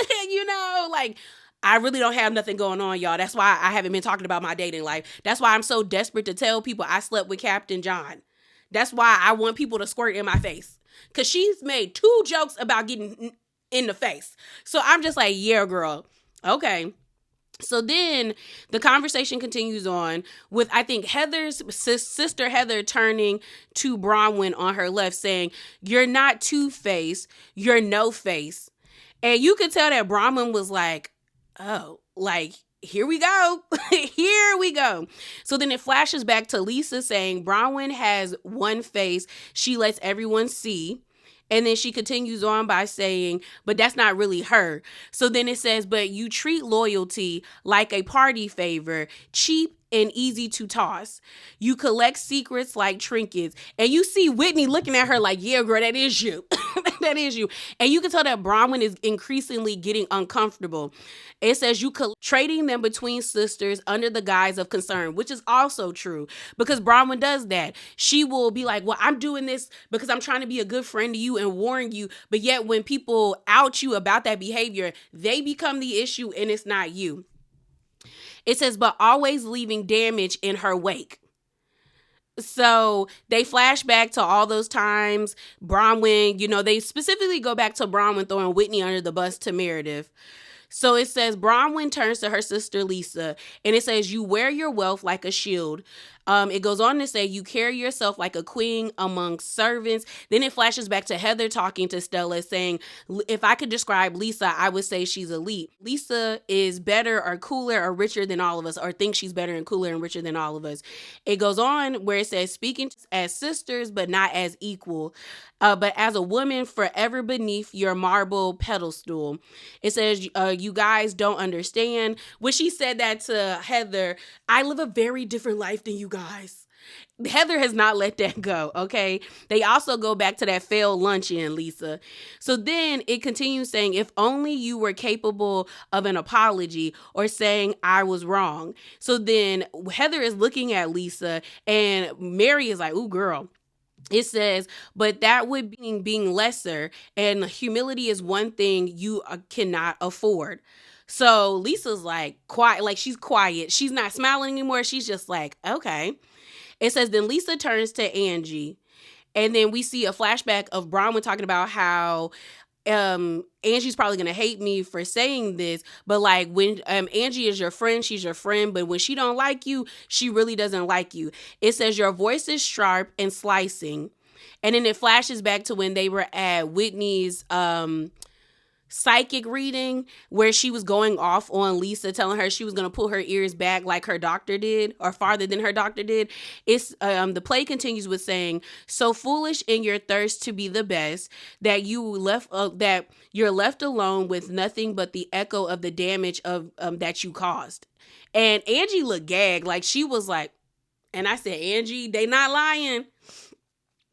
like, I really don't have nothing going on, y'all. That's why I haven't been talking about my dating life. That's why I'm so desperate to tell people I slept with Captain John. That's why I want people to squirt in my face. Because she's made 2 jokes about getting in the face. So I'm just like, yeah, girl. Okay. So then the conversation continues on with, I think, Heather's sister Heather turning to Bronwyn on her left saying, you're not Two-Face, you're No-Face. And you could tell that Bronwyn was like, oh, like, here we go. Here we go. So then it flashes back to Lisa saying Bronwyn has one face she lets everyone see. And then she continues on by saying, but that's not really her. So then it says, but you treat loyalty like a party favor, cheap and easy to toss. You collect secrets like trinkets. And you see Whitney looking at her like, yeah, girl, that is you. That is you. And you can tell that Bronwyn is increasingly getting uncomfortable. It says you trading them between sisters under the guise of concern, which is also true because Bronwyn does that. She will be like, well, I'm doing this because I'm trying to be a good friend to you and warn you. But yet when people out you about that behavior, they become the issue and it's not you. It says, but always leaving damage in her wake. So they flash back to all those times. Bronwyn, they specifically go back to Bronwyn throwing Whitney under the bus to Meredith. So it says Bronwyn turns to her sister Lisa and it says, you wear your wealth like a shield. It goes on to say you carry yourself like a queen among servants. Then it flashes back to Heather talking to Stella saying, if I could describe Lisa, I would say she's elite. Lisa is better or cooler or richer than all of us, or thinks she's better and cooler and richer than all of us. It goes on where it says speaking as sisters, but not as equal. But as a woman forever beneath your marble pedestal. It says, you guys don't understand. When she said that to Heather, I live a very different life than you guys. Heather has not let that go, okay? They also go back to that failed luncheon, Lisa. So then it continues saying, if only you were capable of an apology or saying I was wrong. So then Heather is looking at Lisa and Mary is like, ooh, girl. It says, but that would be being lesser, and humility is one thing you cannot afford. So Lisa's like quiet, like she's quiet. She's not smiling anymore. She's just like, okay. It says, then Lisa turns to Angie. And then we see a flashback of Bronwyn talking about how Angie's probably going to hate me for saying this, but like when Angie is your friend, she's your friend, but when she don't like you, she really doesn't like you. It says your voice is sharp and slicing. And then it flashes back to when they were at Whitney's psychic reading where she was going off on Lisa, telling her she was going to pull her ears back like her doctor did, or farther than her doctor did. It's the play continues with saying, so foolish in your thirst to be the best that that you're left alone with nothing but the echo of the damage of that you caused. And Angie looked gagged, like she was like, and I said, Angie, they not lying.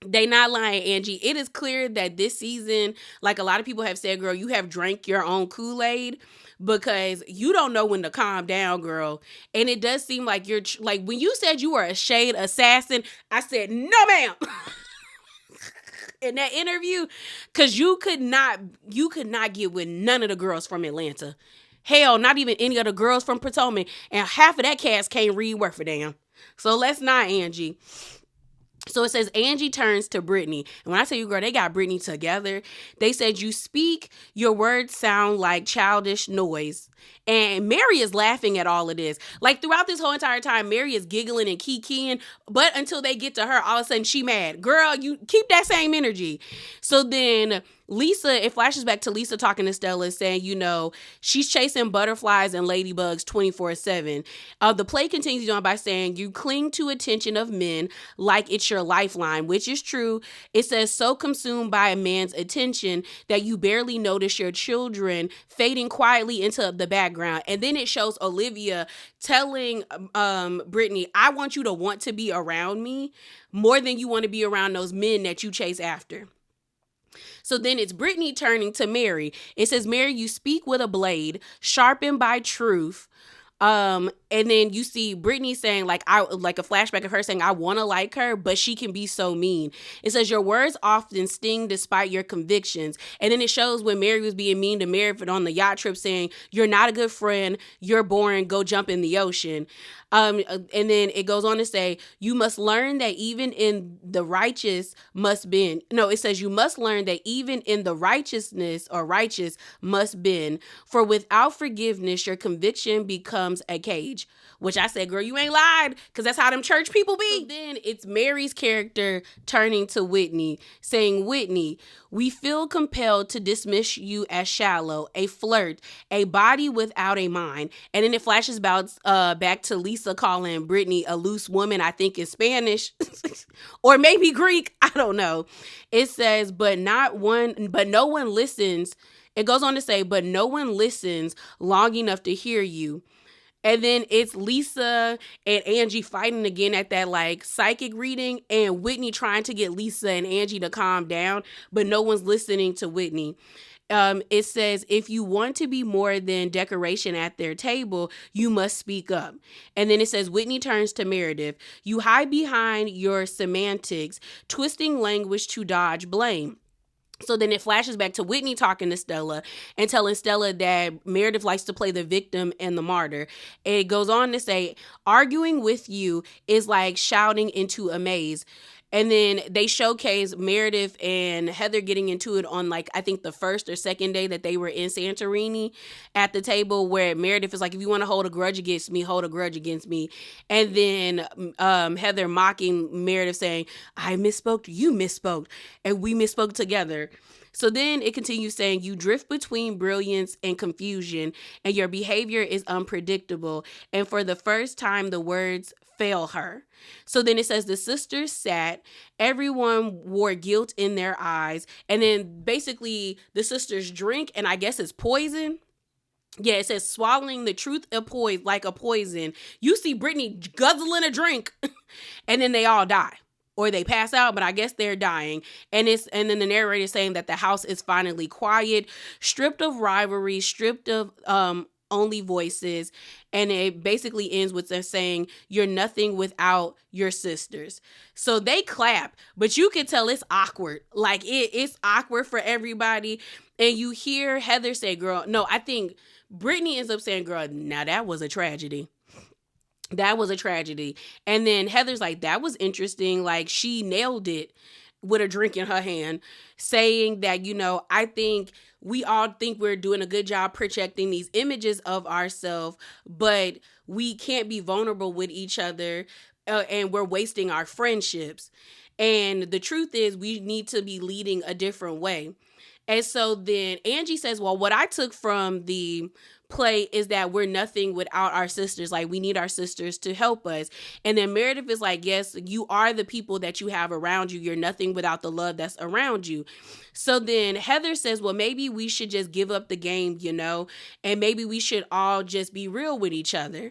They not lying, Angie. It is clear that this season, like a lot of people have said, girl, you have drank your own Kool-Aid because you don't know when to calm down, girl. And it does seem like you're like when you said you were a shade assassin, I said, no, ma'am. In that interview, because you could not get with none of the girls from Atlanta. Hell, not even any of the girls from Potomac. And half of that cast can't read worth a damn. So let's not, Angie. So it says Angie turns to Brittany. And when I tell you, girl, they got Brittany together. They said, you speak, your words sound like childish noise. And Mary is laughing at all of this. Like throughout this whole entire time, Mary is giggling and kikiing. But until they get to her, all of a sudden she mad. Girl, you keep that same energy. So then Lisa, it flashes back to Lisa talking to Stella saying, she's chasing butterflies and ladybugs 24/7. The play continues on by saying, you cling to attention of men like it's your lifeline, which is true. It says, so consumed by a man's attention that you barely notice your children fading quietly into the background. And then it shows Olivia telling Brittany, I want you to want to be around me more than you want to be around those men that you chase after. So then it's Brittany turning to Mary. It says, Mary, you speak with a blade, sharpened by truth. And then you see Brittany saying like a flashback of her saying I want to like her, but she can be so mean. It says your words often sting despite your convictions. And then it shows when Mary was being mean to Merritt on the yacht trip, saying you're not a good friend, you're boring, go jump in the ocean. And then it goes on to say, you must learn that even in the righteous must bend. No, it says you must learn that even in the righteousness or righteous must bend. For without forgiveness, your conviction becomes a cage. Which I said, girl, you ain't lied, because that's how them church people be. So then it's Mary's character turning to Whitney, saying, Whitney, we feel compelled to dismiss you as shallow, a flirt, a body without a mind. And then it flashes back to Lisa calling Brittany a loose woman, I think in Spanish, or maybe Greek, I don't know. It says, but no one listens. It goes on to say, but no one listens long enough to hear you. And then it's Lisa and Angie fighting again at that like psychic reading, and Whitney trying to get Lisa and Angie to calm down, but no one's listening to Whitney. It says, if you want to be more than decoration at their table, you must speak up. And then it says, Whitney turns to Meredith. You hide behind your semantics, twisting language to dodge blame. So then it flashes back to Whitney talking to Stella and telling Stella that Meredith likes to play the victim and the martyr. It goes on to say, arguing with you is like shouting into a maze. And then they showcase Meredith and Heather getting into it on like, I think the first or second day that they were in Santorini at the table, where Meredith is like, if you want to hold a grudge against me, hold a grudge against me. And then Heather mocking Meredith saying, I misspoke, you misspoke, and we misspoke together. So then it continues saying, you drift between brilliance and confusion, and your behavior is unpredictable. And for the first time, the words fail her. So then it says the sisters sat, everyone wore guilt in their eyes. And then basically the sisters drink, and I guess it's poison. Yeah, it says swallowing the truth like a poison. You see Brittany guzzling a drink and then they all die. Or they pass out, but I guess they're dying. And then the narrator is saying that the house is finally quiet, stripped of rivalry, stripped of only voices. And it basically ends with them saying, you're nothing without your sisters. So they clap, but you can tell it's awkward. Like it's awkward for everybody. And you hear Heather say, girl, no, I think Brittany ends up saying, girl, now that was a tragedy. That was a tragedy. And then Heather's like, that was interesting. Like, she nailed it with a drink in her hand, saying that, I think we all think we're doing a good job projecting these images of ourselves, but we can't be vulnerable with each other, and we're wasting our friendships. And the truth is, we need to be leading a different way. And so then Angie says, well, what I took from the play is that we're nothing without our sisters. Like, we need our sisters to help us. And then Meredith is like, yes, you are the people that you have around you. You're nothing without the love that's around you. So then Heather says, well, maybe we should just give up the game, and maybe we should all just be real with each other.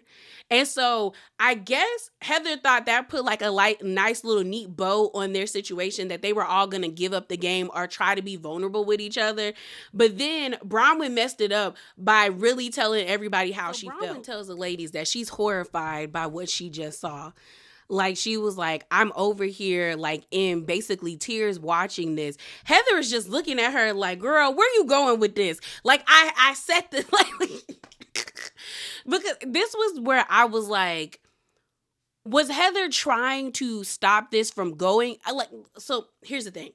And so I guess Heather thought that put like a nice little neat bow on their situation, that they were all going to give up the game or try to be vulnerable with each other. But then Bronwyn messed it up by really telling everybody how she felt. Bronwyn tells the ladies that she's horrified by what she just saw. Like, she was like, I'm over here, like, in basically tears watching this. Heather is just looking at her like, girl, where you going with this? Like, I said this, like, because this was where I was like, was Heather trying to stop this from going? So here's the thing.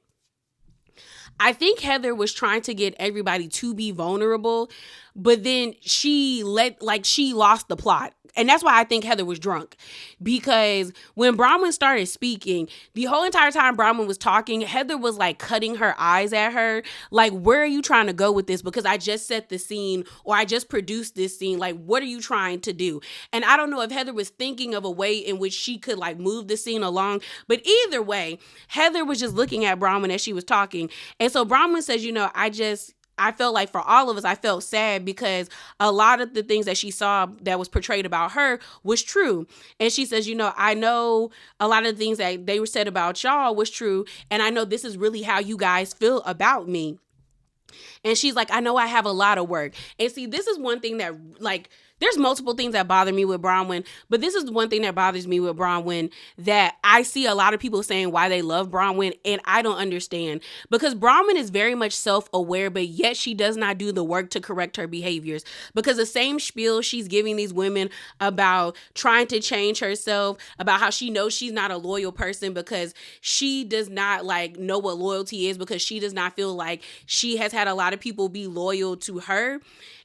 I think Heather was trying to get everybody to be vulnerable, but then she lost the plot. And that's why I think Heather was drunk. Because when Bronwyn started speaking, the whole entire time Bronwyn was talking, Heather was like cutting her eyes at her. Like, where are you trying to go with this? Because I just set the scene, or I just produced this scene. Like, what are you trying to do? And I don't know if Heather was thinking of a way in which she could like move the scene along. But either way, Heather was just looking at Bronwyn as she was talking. And so Bronwyn says, I felt like for all of us, I felt sad because a lot of the things that she saw that was portrayed about her was true. And she says, I know a lot of the things that they were said about y'all was true. And I know this is really how you guys feel about me. And she's like, I know I have a lot of work. And see, this is one thing that, like, there's multiple things that bother me with Bronwyn, but this is one thing that bothers me with Bronwyn that I see a lot of people saying why they love Bronwyn, and I don't understand. Because Bronwyn is very much self-aware, but yet she does not do the work to correct her behaviors. Because the same spiel she's giving these women about trying to change herself, about how she knows she's not a loyal person because she does not like know what loyalty is, because she does not feel like she has had a lot of people be loyal to her,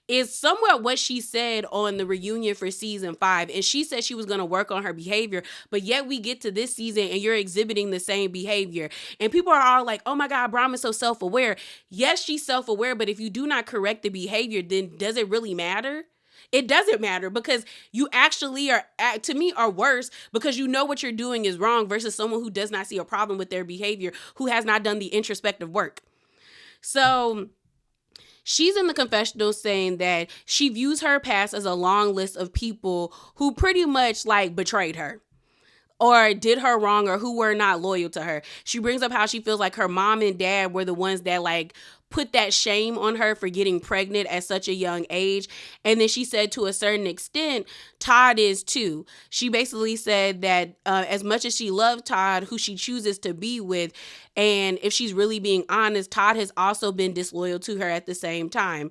is somewhat what she said on the reunion for season 5. And she said she was going to work on her behavior, but yet we get to this season and you're exhibiting the same behavior. And people are all like, oh my God, Brahma's so self-aware. Yes, she's self-aware, but if you do not correct the behavior, then does it really matter? It doesn't matter, because you actually are, to me, are worse because you know what you're doing is wrong versus someone who does not see a problem with their behavior, who has not done the introspective work. So she's in the confessional saying that she views her past as a long list of people who pretty much like betrayed her or did her wrong or who were not loyal to her. She brings up how she feels like her mom and dad were the ones that like put that shame on her for getting pregnant at such a young age. And then she said to a certain extent, Todd is too. She basically said that as much as she loved Todd, who she chooses to be with, and if she's really being honest, Todd has also been disloyal to her at the same time.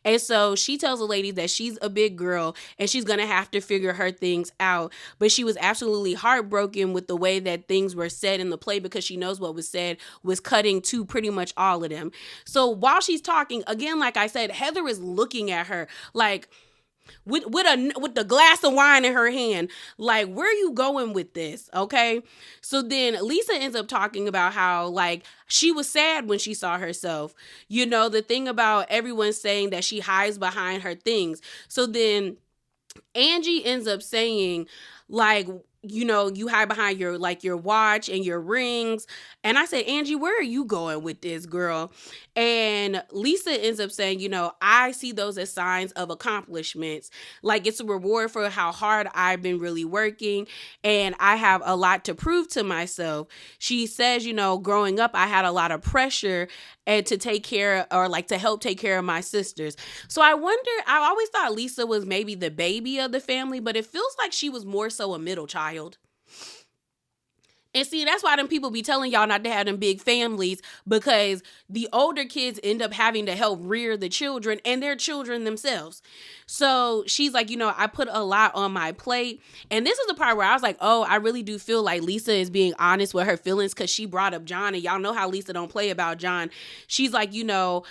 And so she tells the ladies that she's a big girl and she's going to have to figure her things out. But she was absolutely heartbroken with the way that things were said in the play, because she knows what was said was cutting to pretty much all of them. So while she's talking, again, like I said, Heather is looking at her like with the glass of wine in her hand, like, where are you going with this? Okay. So then Lisa ends up talking about how like she was sad when she saw herself, you know, the thing about everyone saying that she hides behind her things. So then Angie ends up saying like, you know, you hide behind your watch and your rings. And I said, Angie, where are you going with this, girl? And Lisa ends up saying, you know, I see those as signs of accomplishments. Like, it's a reward for how hard I've been really working, and I have a lot to prove to myself. She says, you know, growing up, I had a lot of pressure and to take care, or like to help take care of my sisters. So I wonder, I always thought Lisa was maybe the baby of the family, but it feels like she was more so a middle child. And see, that's why them people be telling y'all not to have them big families, because the older kids end up having to help rear the children and their children themselves. So she's like, you know, I put a lot on my plate. And this is the part where I was like, oh, I really do feel like Lisa is being honest with her feelings, because she brought up John, and y'all know how Lisa don't play about John. She's like, you know,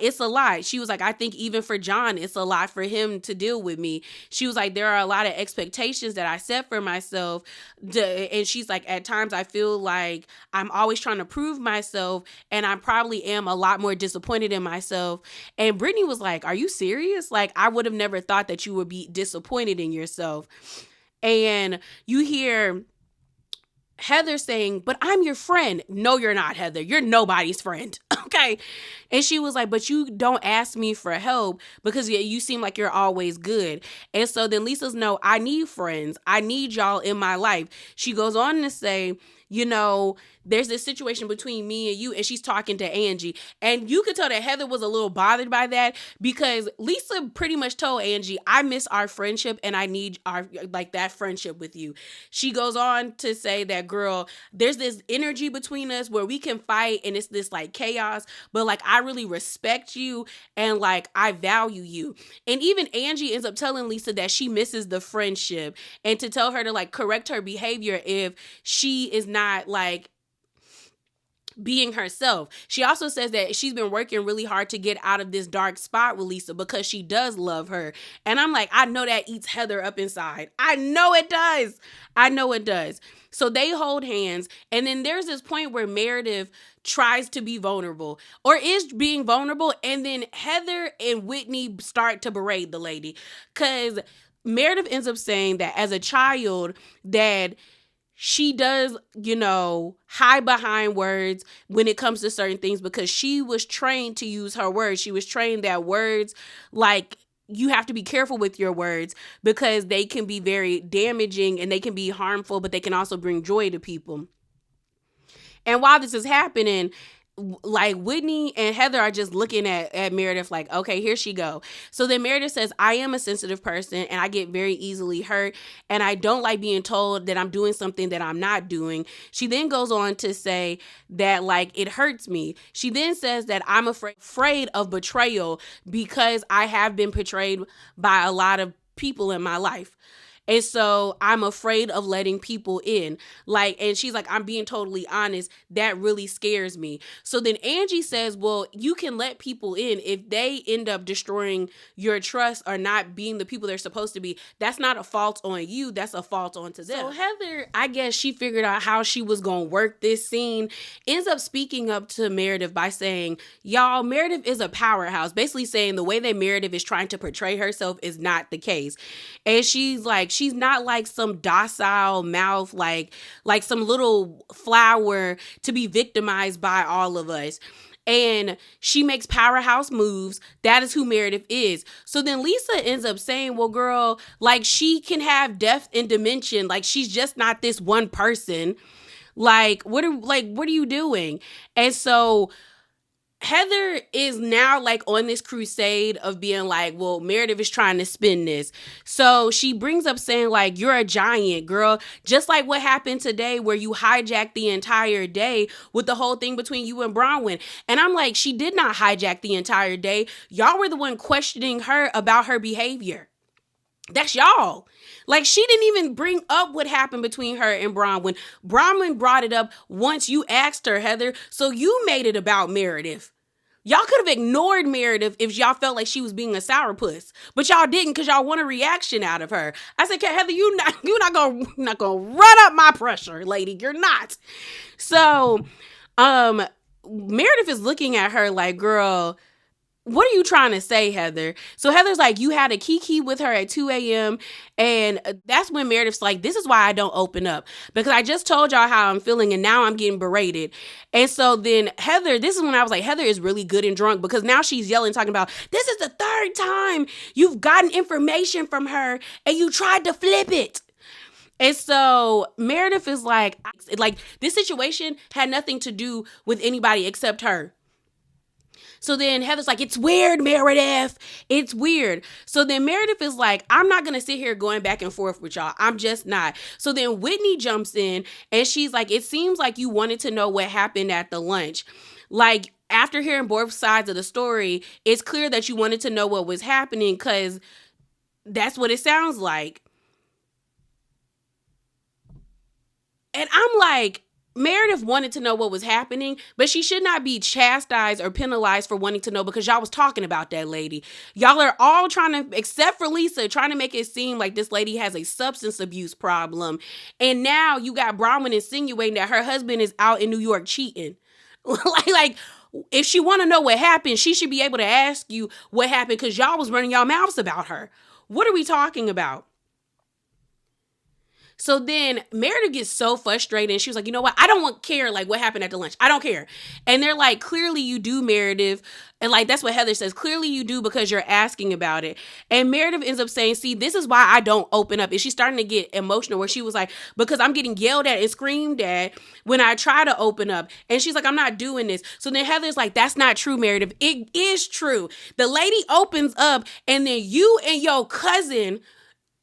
it's a lot. She was like, I think even for John, it's a lot for him to deal with me. She was like, there are a lot of expectations that I set for myself. And she's like, at times I feel like I'm always trying to prove myself, and I probably am a lot more disappointed in myself. And Brittany was like, are you serious? Like, I would have never thought that you would be disappointed in yourself. And you hear Heather saying, but I'm your friend. No, you're not, Heather. You're nobody's friend. Okay. And she was like, but you don't ask me for help because you seem like you're always good. And so then Lisa's, no, I need friends. I need y'all in my life. She goes on to say, you know, there's this situation between me and you, and she's talking to Angie. And you could tell that Heather was a little bothered by that, because Lisa pretty much told Angie, I miss our friendship and I need that friendship with you. She goes on to say that, girl, there's this energy between us where we can fight and it's this like chaos, but like I really respect you and like I value you. And even Angie ends up telling Lisa that she misses the friendship, and to tell her to like correct her behavior if she is not like being herself. She also says that she's been working really hard to get out of this dark spot with Lisa because she does love her. And I'm like, I know that eats Heather up inside. I know it does. I know it does. So they hold hands. And then there's this point where Meredith tries to be vulnerable, or is being vulnerable. And then Heather and Whitney start to berate the lady, because Meredith ends up saying that as a child that she does, you know, hide behind words when it comes to certain things, because she was trained to use her words. She was trained that words, like, you have to be careful with your words because they can be very damaging and they can be harmful, but they can also bring joy to people. And while this is happening, like Whitney and Heather are just looking at Meredith like, okay, here she go. So then Meredith says, I am a sensitive person and I get very easily hurt and I don't like being told that I'm doing something that I'm not doing. She then goes on to say that like it hurts me. She then says that I'm afraid of betrayal because I have been betrayed by a lot of people in my life. And so I'm afraid of letting people in. Like, and she's like, I'm being totally honest. That really scares me. So then Angie says, well, you can let people in if they end up destroying your trust or not being the people they're supposed to be. That's not a fault on you. That's a fault onto them. So Heather, I guess she figured out how she was going to work this scene, ends up speaking up to Meredith by saying, y'all, Meredith is a powerhouse. Basically saying the way that Meredith is trying to portray herself is not the case. And she's like, she's not like some docile mouth, like some little flower to be victimized by all of us. And she makes powerhouse moves. That is who Meredith is. So then Lisa ends up saying, well, girl, like she can have depth and dimension. Like she's just not this one person. Like, what are you doing? And so Heather is now like on this crusade of being like, well, Meredith is trying to spin this. So she brings up saying like, you're a giant, girl. Just like what happened today where you hijacked the entire day with the whole thing between you and Bronwyn. And I'm like, she did not hijack the entire day. Y'all were the one questioning her about her behavior. That's y'all. Like, she didn't even bring up what happened between her and Bronwyn. Bronwyn brought it up once you asked her, Heather. So you made it about Meredith. Y'all could have ignored Meredith if y'all felt like she was being a sourpuss, but y'all didn't because y'all want a reaction out of her. I said, okay, Heather, you're not gonna run up my pressure, lady. You're not. So, Meredith is looking at her like, girl, what are you trying to say, Heather? So Heather's like, you had a kiki with her at 2 a.m. And that's when Meredith's like, this is why I don't open up. Because I just told y'all how I'm feeling and now I'm getting berated. And so then Heather, this is when I was like, Heather is really good and drunk because now she's yelling, talking about, this is the third time you've gotten information from her and you tried to flip it. And so Meredith is like, this situation had nothing to do with anybody except her. So then Heather's like, it's weird, Meredith. It's weird. So then Meredith is like, I'm not going to sit here going back and forth with y'all. I'm just not. So then Whitney jumps in and she's like, it seems like you wanted to know what happened at the lunch. Like, after hearing both sides of the story, it's clear that you wanted to know what was happening because that's what it sounds like. And I'm like, Meredith wanted to know what was happening, but she should not be chastised or penalized for wanting to know because y'all was talking about that lady. Y'all are all trying to, except for Lisa, trying to make it seem like this lady has a substance abuse problem. And now you got Bronwyn insinuating that her husband is out in New York cheating. like, if she want to know what happened, she should be able to ask you what happened because y'all was running y'all mouths about her. What are we talking about? So then Meredith gets so frustrated and she was like, you know what? I don't care like what happened at the lunch. I don't care. And they're like, clearly you do, Meredith. And like, that's what Heather says. Clearly you do because you're asking about it. And Meredith ends up saying, see, this is why I don't open up. And she's starting to get emotional where she was like, because I'm getting yelled at and screamed at when I try to open up. And she's like, I'm not doing this. So then Heather's like, that's not true, Meredith. It is true. The lady opens up and then you and your cousin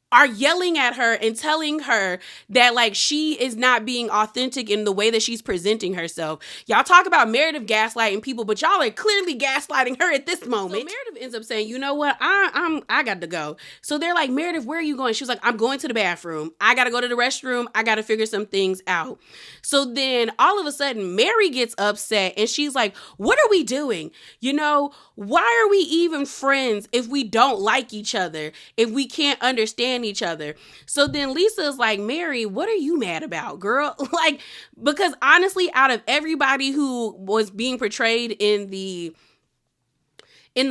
are yelling at her and telling her that like she is not being authentic in the way that she's presenting herself. Y'all talk about Meredith gaslighting people, but y'all are clearly gaslighting her at this moment. So Meredith ends up saying, you know what? I got to go. So they're like, Meredith, where are you going? She was like, I'm going to the bathroom. I got to go to the restroom. I got to figure some things out. So then all of a sudden Mary gets upset and she's like, what are we doing? You know, why are we even friends if we don't like each other? If we can't understand each other? So then Lisa is like, Mary, what are you mad about, girl? Like, because honestly, out of everybody who was being portrayed in the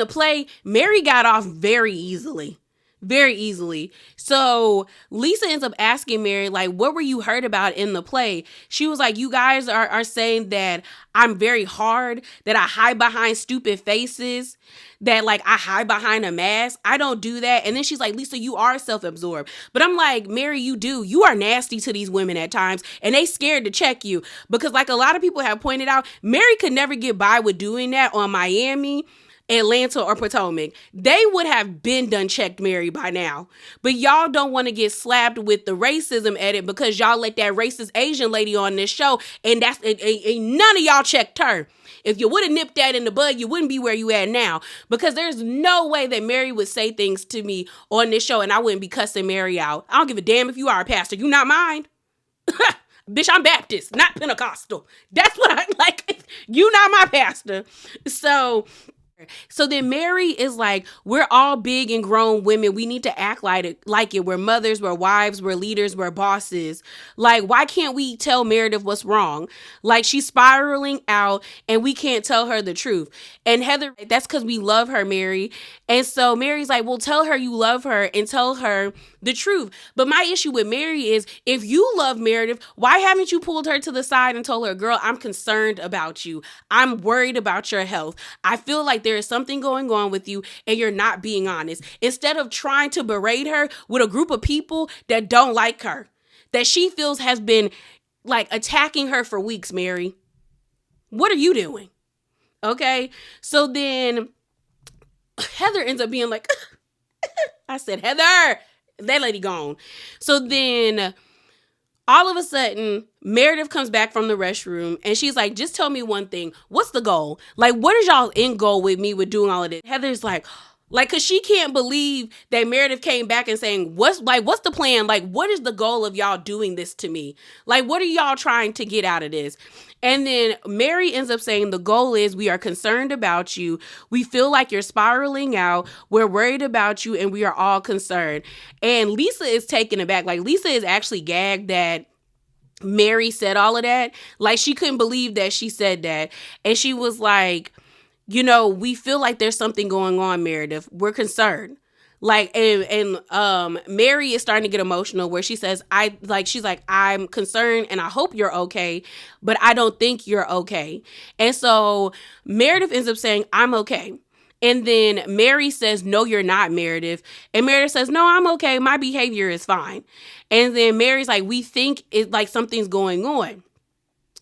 play, Mary got off very easily. Very easily. So Lisa ends up asking Mary, like, what were you heard about in the play? She was like, you guys are saying that I'm very hard, that I hide behind stupid faces, that like I hide behind a mask. I don't do that. And then she's like, Lisa, you are self-absorbed. But I'm like, Mary, you do. You are nasty to these women at times, and they scared to check you. Because like a lot of people have pointed out, Mary could never get by with doing that on Miami, Atlanta, or Potomac. They would have been done checked Mary by now. But y'all don't want to get slapped with the racism edit because y'all let that racist Asian lady on this show, and that's none of y'all checked her. If you would have nipped that in the bud, you wouldn't be where you at now. Because there's no way that Mary would say things to me on this show and I wouldn't be cussing Mary out. I don't give a damn if you are a pastor. You not mine. Bitch, I'm Baptist, not Pentecostal. That's what I like. You not my pastor. So then Mary is like, we're all big and grown women. We need to act like it. We're mothers, we're wives, we're leaders, we're bosses. Like, why can't we tell Meredith what's wrong? Like, she's spiraling out and we can't tell her the truth. And Heather, that's because we love her, Mary. And so Mary's like, well, tell her you love her and tell her the truth. But my issue with Mary is, if you love Meredith, why haven't you pulled her to the side and told her, girl, I'm concerned about you. I'm worried about your health. I feel like there is something going on with you and you're not being honest. Instead of trying to berate her with a group of people that don't like her, that she feels has been like attacking her for weeks, Mary. What are you doing? Okay. So then Heather ends up being like, I said, Heather, that lady gone. So then all of a sudden, Meredith comes back from the restroom and she's like, just tell me one thing. What's the goal? Like, what is y'all end goal with me with doing all of this? Heather's like, cause she can't believe that Meredith came back and saying, what's the plan? Like, what is the goal of y'all doing this to me? Like, what are y'all trying to get out of this? And then Mary ends up saying the goal is, we are concerned about you. We feel like you're spiraling out. We're worried about you and we are all concerned. And Lisa is taken aback. Like, Lisa is actually gagged that Mary said all of that. Like, she couldn't believe that she said that. And she was like, you know, we feel like there's something going on, Meredith. We're concerned. Like, and Mary is starting to get emotional where she says, she's like, I'm concerned and I hope you're okay, but I don't think you're okay. And so Meredith ends up saying, I'm okay. And then Mary says, no, you're not, Meredith. And Meredith says, no, I'm okay. My behavior is fine. And then Mary's like, we think it's like something's going on.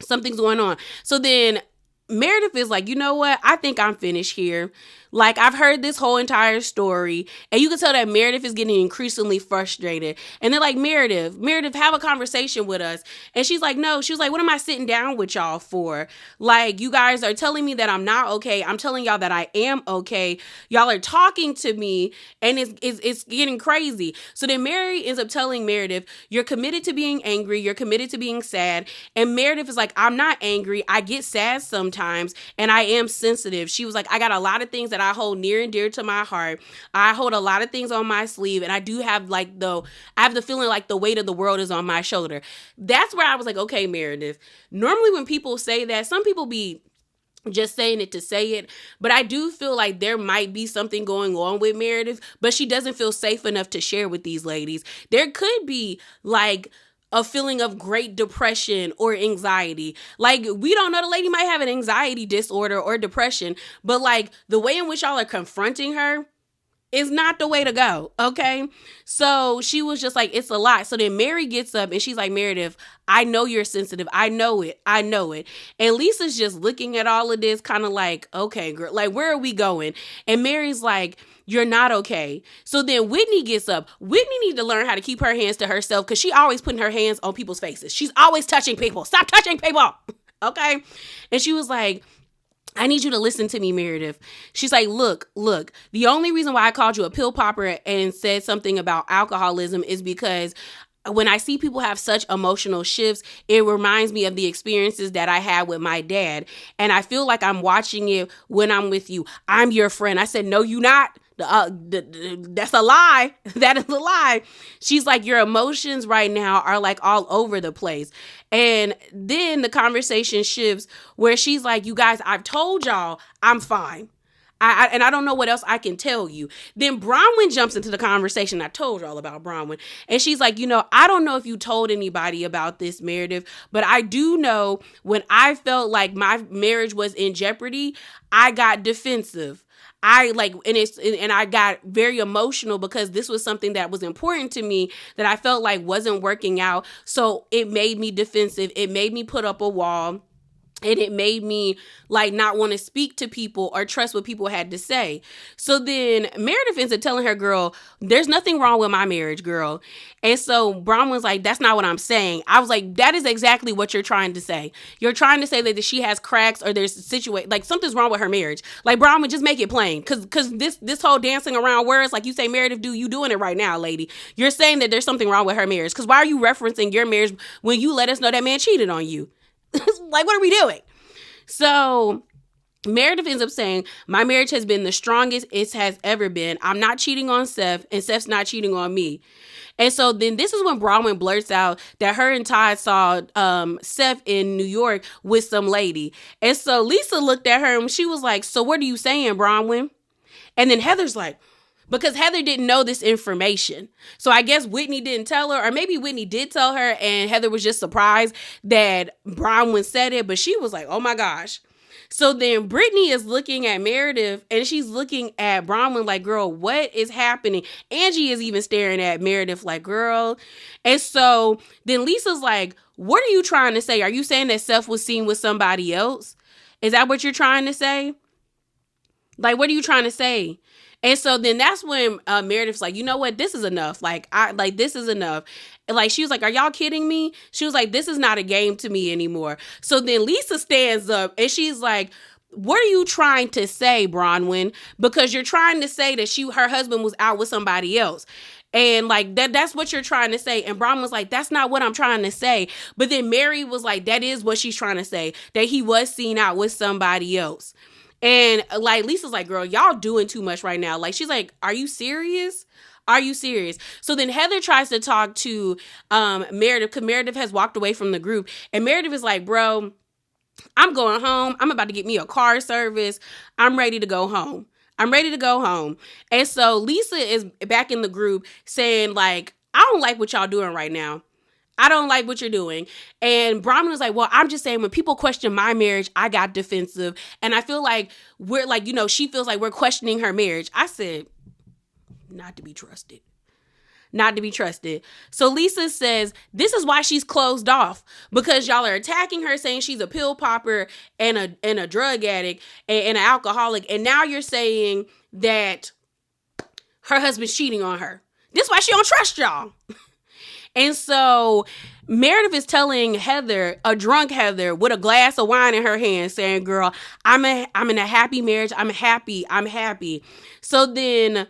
Something's going on. So then Meredith is like, you know what? I think I'm finished here. Like, I've heard this whole entire story, and you can tell that Meredith is getting increasingly frustrated. And they're like, Meredith, have a conversation with us. And she's like, no. She was like, what am I sitting down with y'all for? Like, you guys are telling me that I'm not okay. I'm telling y'all that I am okay. Y'all are talking to me, and it's getting crazy. So then Mary ends up telling Meredith, you're committed to being angry. You're committed to being sad. And Meredith is like, I'm not angry. I get sad sometimes, and I am sensitive. She was like, I got a lot of things that I hold near and dear to my heart. I hold a lot of things on my sleeve, and I do have I have the feeling like the weight of the world is on my shoulder. That's where I was like, okay, Meredith. Normally when people say that, some people be just saying it to say it, but I do feel like there might be something going on with Meredith, but she doesn't feel safe enough to share with these ladies. There could be like a feeling of great depression or anxiety. Like, we don't know, the lady might have an anxiety disorder or depression, but like the way in which y'all are confronting her is not the way to go, okay? So she was just like, it's a lot. So then Mary gets up and she's like, Meredith, I know you're sensitive. I know it. And Lisa's just looking at all of this kind of like, okay, girl, like, where are we going? And Mary's like, you're not okay. So then Whitney gets up. Whitney needs to learn how to keep her hands to herself because she always putting her hands on people's faces. She's always touching people. Stop touching people, okay? And she was like, I need you to listen to me, Meredith. She's like, look, the only reason why I called you a pill popper and said something about alcoholism is because when I see people have such emotional shifts, it reminds me of the experiences that I had with my dad. And I feel like I'm watching it when I'm with you. I'm your friend. I said, no, you not. That's a lie. That is a lie. She's like, your emotions right now are like all over the place. And then the conversation shifts where she's like, you guys, I've told y'all I'm fine. And I don't know what else I can tell you. Then Bronwyn jumps into the conversation. I told y'all about Bronwyn. And she's like, I don't know if you told anybody about this, Meredith, but I do know when I felt like my marriage was in jeopardy, I got defensive. And I got very emotional because this was something that was important to me that I felt like wasn't working out. So it made me defensive. It made me put up a wall. And it made me like not want to speak to people or trust what people had to say. So then Meredith ends up telling her, girl, there's nothing wrong with my marriage, girl. And so Bronwyn's like, that's not what I'm saying. I was like, that is exactly what you're trying to say. You're trying to say that she has cracks or there's a situation, like something's wrong with her marriage. Like Bronwyn, just make it plain. Cause this whole dancing around words, like you say, Meredith, you doing it right now, lady. You're saying that there's something wrong with her marriage. Cause why are you referencing your marriage when you let us know that man cheated on you? Like, what are we doing? So Meredith ends up saying, my marriage has been the strongest it has ever been. I'm not cheating on Seth, and Seth's not cheating on me. And so then this is when Bronwyn blurts out that her and Todd saw Seth in New York with some lady. And so Lisa looked at her and she was like, so what are you saying, Bronwyn? And then Heather's like, because Heather didn't know this information. So I guess Whitney didn't tell her, or maybe Whitney did tell her and Heather was just surprised that Bronwyn said it, but she was like, oh my gosh. So then Brittany is looking at Meredith and she's looking at Bronwyn like, girl, what is happening? Angie is even staring at Meredith like, girl. And so then Lisa's like, what are you trying to say? Are you saying that Seth was seen with somebody else? Is that what you're trying to say? Like, what are you trying to say? And so then that's when Meredith's like, you know what? This is enough. This is enough. Like, she was like, are y'all kidding me? She was like, this is not a game to me anymore. So then Lisa stands up and she's like, what are you trying to say, Bronwyn? Because you're trying to say that her husband was out with somebody else. And like that's what you're trying to say. And Bronwyn was like, that's not what I'm trying to say. But then Mary was like, that is what she's trying to say, that he was seen out with somebody else. And like Lisa's like, girl, y'all doing too much right now. Like, she's like, are you serious? Are you serious? So then Heather tries to talk to Meredith because Meredith has walked away from the group. And Meredith is like, bro, I'm going home. I'm about to get me a car service. I'm ready to go home. And so Lisa is back in the group saying like, I don't like what y'all doing right now. I don't like what you're doing. And Bronwyn was like, well, I'm just saying when people question my marriage, I got defensive. And I feel like we're like, she feels like we're questioning her marriage. I said, not to be trusted. Not to be trusted. So Lisa says, this is why she's closed off, because y'all are attacking her, saying she's a pill popper and a drug addict and an alcoholic. And now you're saying that her husband's cheating on her. This is why she don't trust y'all. And so Meredith is telling Heather, a drunk Heather with a glass of wine in her hand, saying, girl, I'm in a happy marriage. I'm happy. So then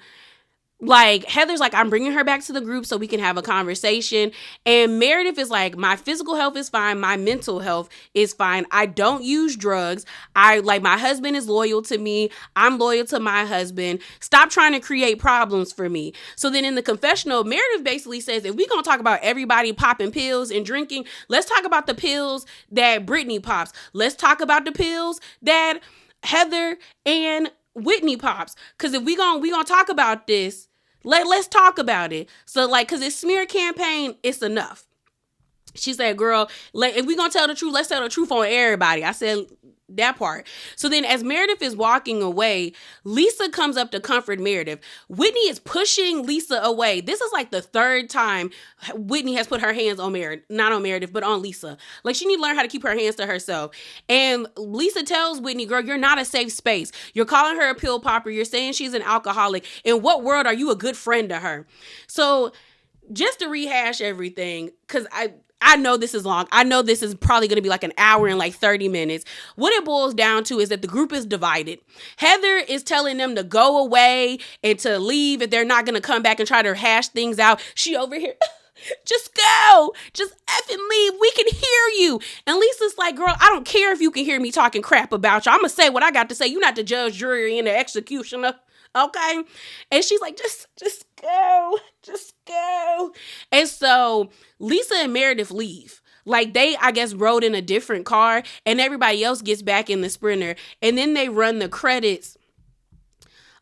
like Heather's like, I'm bringing her back to the group so we can have a conversation. And Meredith is like, my physical health is fine. My mental health is fine. I don't use drugs. My husband is loyal to me. I'm loyal to my husband. Stop trying to create problems for me. So then in the confessional, Meredith basically says, if we're going to talk about everybody popping pills and drinking, let's talk about the pills that Brittany pops. Let's talk about the pills that Heather and Whitney pops. Because if we gonna talk about this, let's talk about it. So because it's smear campaign, it's enough. She said, girl, if we gonna tell the truth, let's tell the truth on everybody. I said that part. So then as Meredith is walking away, Lisa comes up to comfort Meredith. Whitney is pushing Lisa away. This is like the third time Whitney has put her hands on Meredith, not on Meredith, but on Lisa. Like, she need to learn how to keep her hands to herself. And Lisa tells Whitney, girl, you're not a safe space. You're calling her a pill popper. You're saying she's an alcoholic. In what world are you a good friend to her? So just to rehash everything, because I know this is long. I know this is probably going to be like an hour and like 30 minutes. What it boils down to is that the group is divided. Heather is telling them to go away and to leave if they're not going to come back and try to hash things out. She over here, just go. Just effing leave. We can hear you. And Lisa's like, girl, I don't care if you can hear me talking crap about you. I'm going to say what I got to say. You're not the judge, jury, and the executioner. Okay. And she's like, just go. And so Lisa and Meredith leave. Like, they, I guess, rode in a different car and everybody else gets back in the Sprinter. And then they run the credits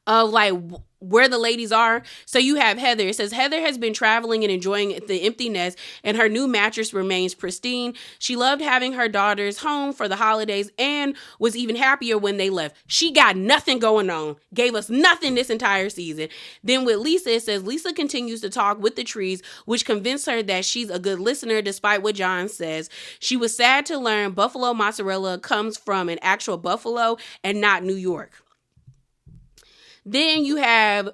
of like where the ladies are. So you have Heather. It says Heather has been traveling and enjoying the empty nest, and her new mattress remains pristine. She loved having her daughters home for the holidays and was even happier when they left. She got nothing going on, gave us nothing this entire season. Then with Lisa, it says Lisa continues to talk with the trees, which convinced her that she's a good listener despite what John says. She was sad to learn buffalo mozzarella comes from an actual buffalo and not New York. Then you have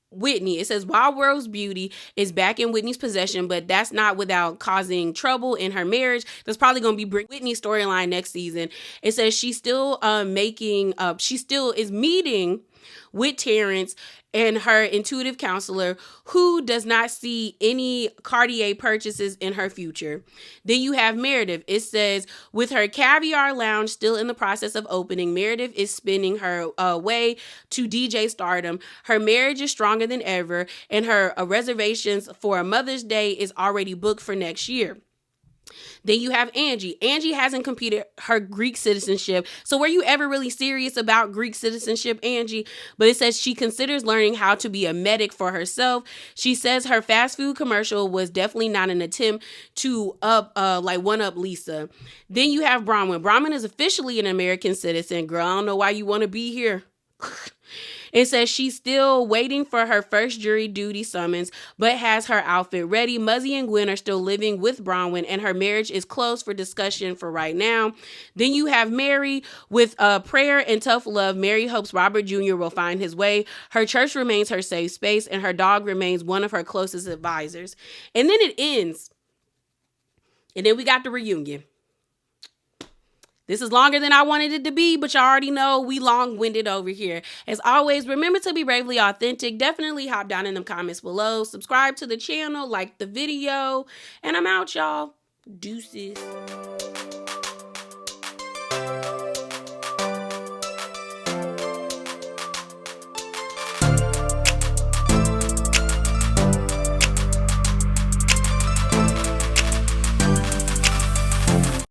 Whitney. It says Wild World's beauty is back in Whitney's possession, but that's not without causing trouble in her marriage. That's probably going to be Whitney's storyline next season. It says she's still she still is meeting with Terrence and her intuitive counselor, who does not see any Cartier purchases in her future. Then you have Meredith. It says, with her caviar lounge still in the process of opening, Meredith is spinning her way to DJ stardom. Her marriage is stronger than ever, and her reservations for a Mother's Day is already booked for next year. Then you have Angie. Angie hasn't completed her Greek citizenship. So were you ever really serious about Greek citizenship, Angie? But it says she considers learning how to be a medic for herself. She says her fast food commercial was definitely not an attempt to one up Lisa. Then you have Bronwyn. Bronwyn is officially an American citizen. Girl, I don't know why you want to be here. It says she's still waiting for her first jury duty summons, but has her outfit ready. Muzzy and Gwen are still living with Bronwyn, and her marriage is closed for discussion for right now. Then you have Mary. With prayer and tough love, Mary hopes Robert Jr. will find his way. Her church remains her safe space, and her dog remains one of her closest advisors. And then it ends. And then we got the reunion. This is longer than I wanted it to be, but y'all already know we long-winded over here. As always, remember to be bravely authentic. Definitely hop down in the comments below. Subscribe to the channel, like the video, and I'm out, y'all. Deuces.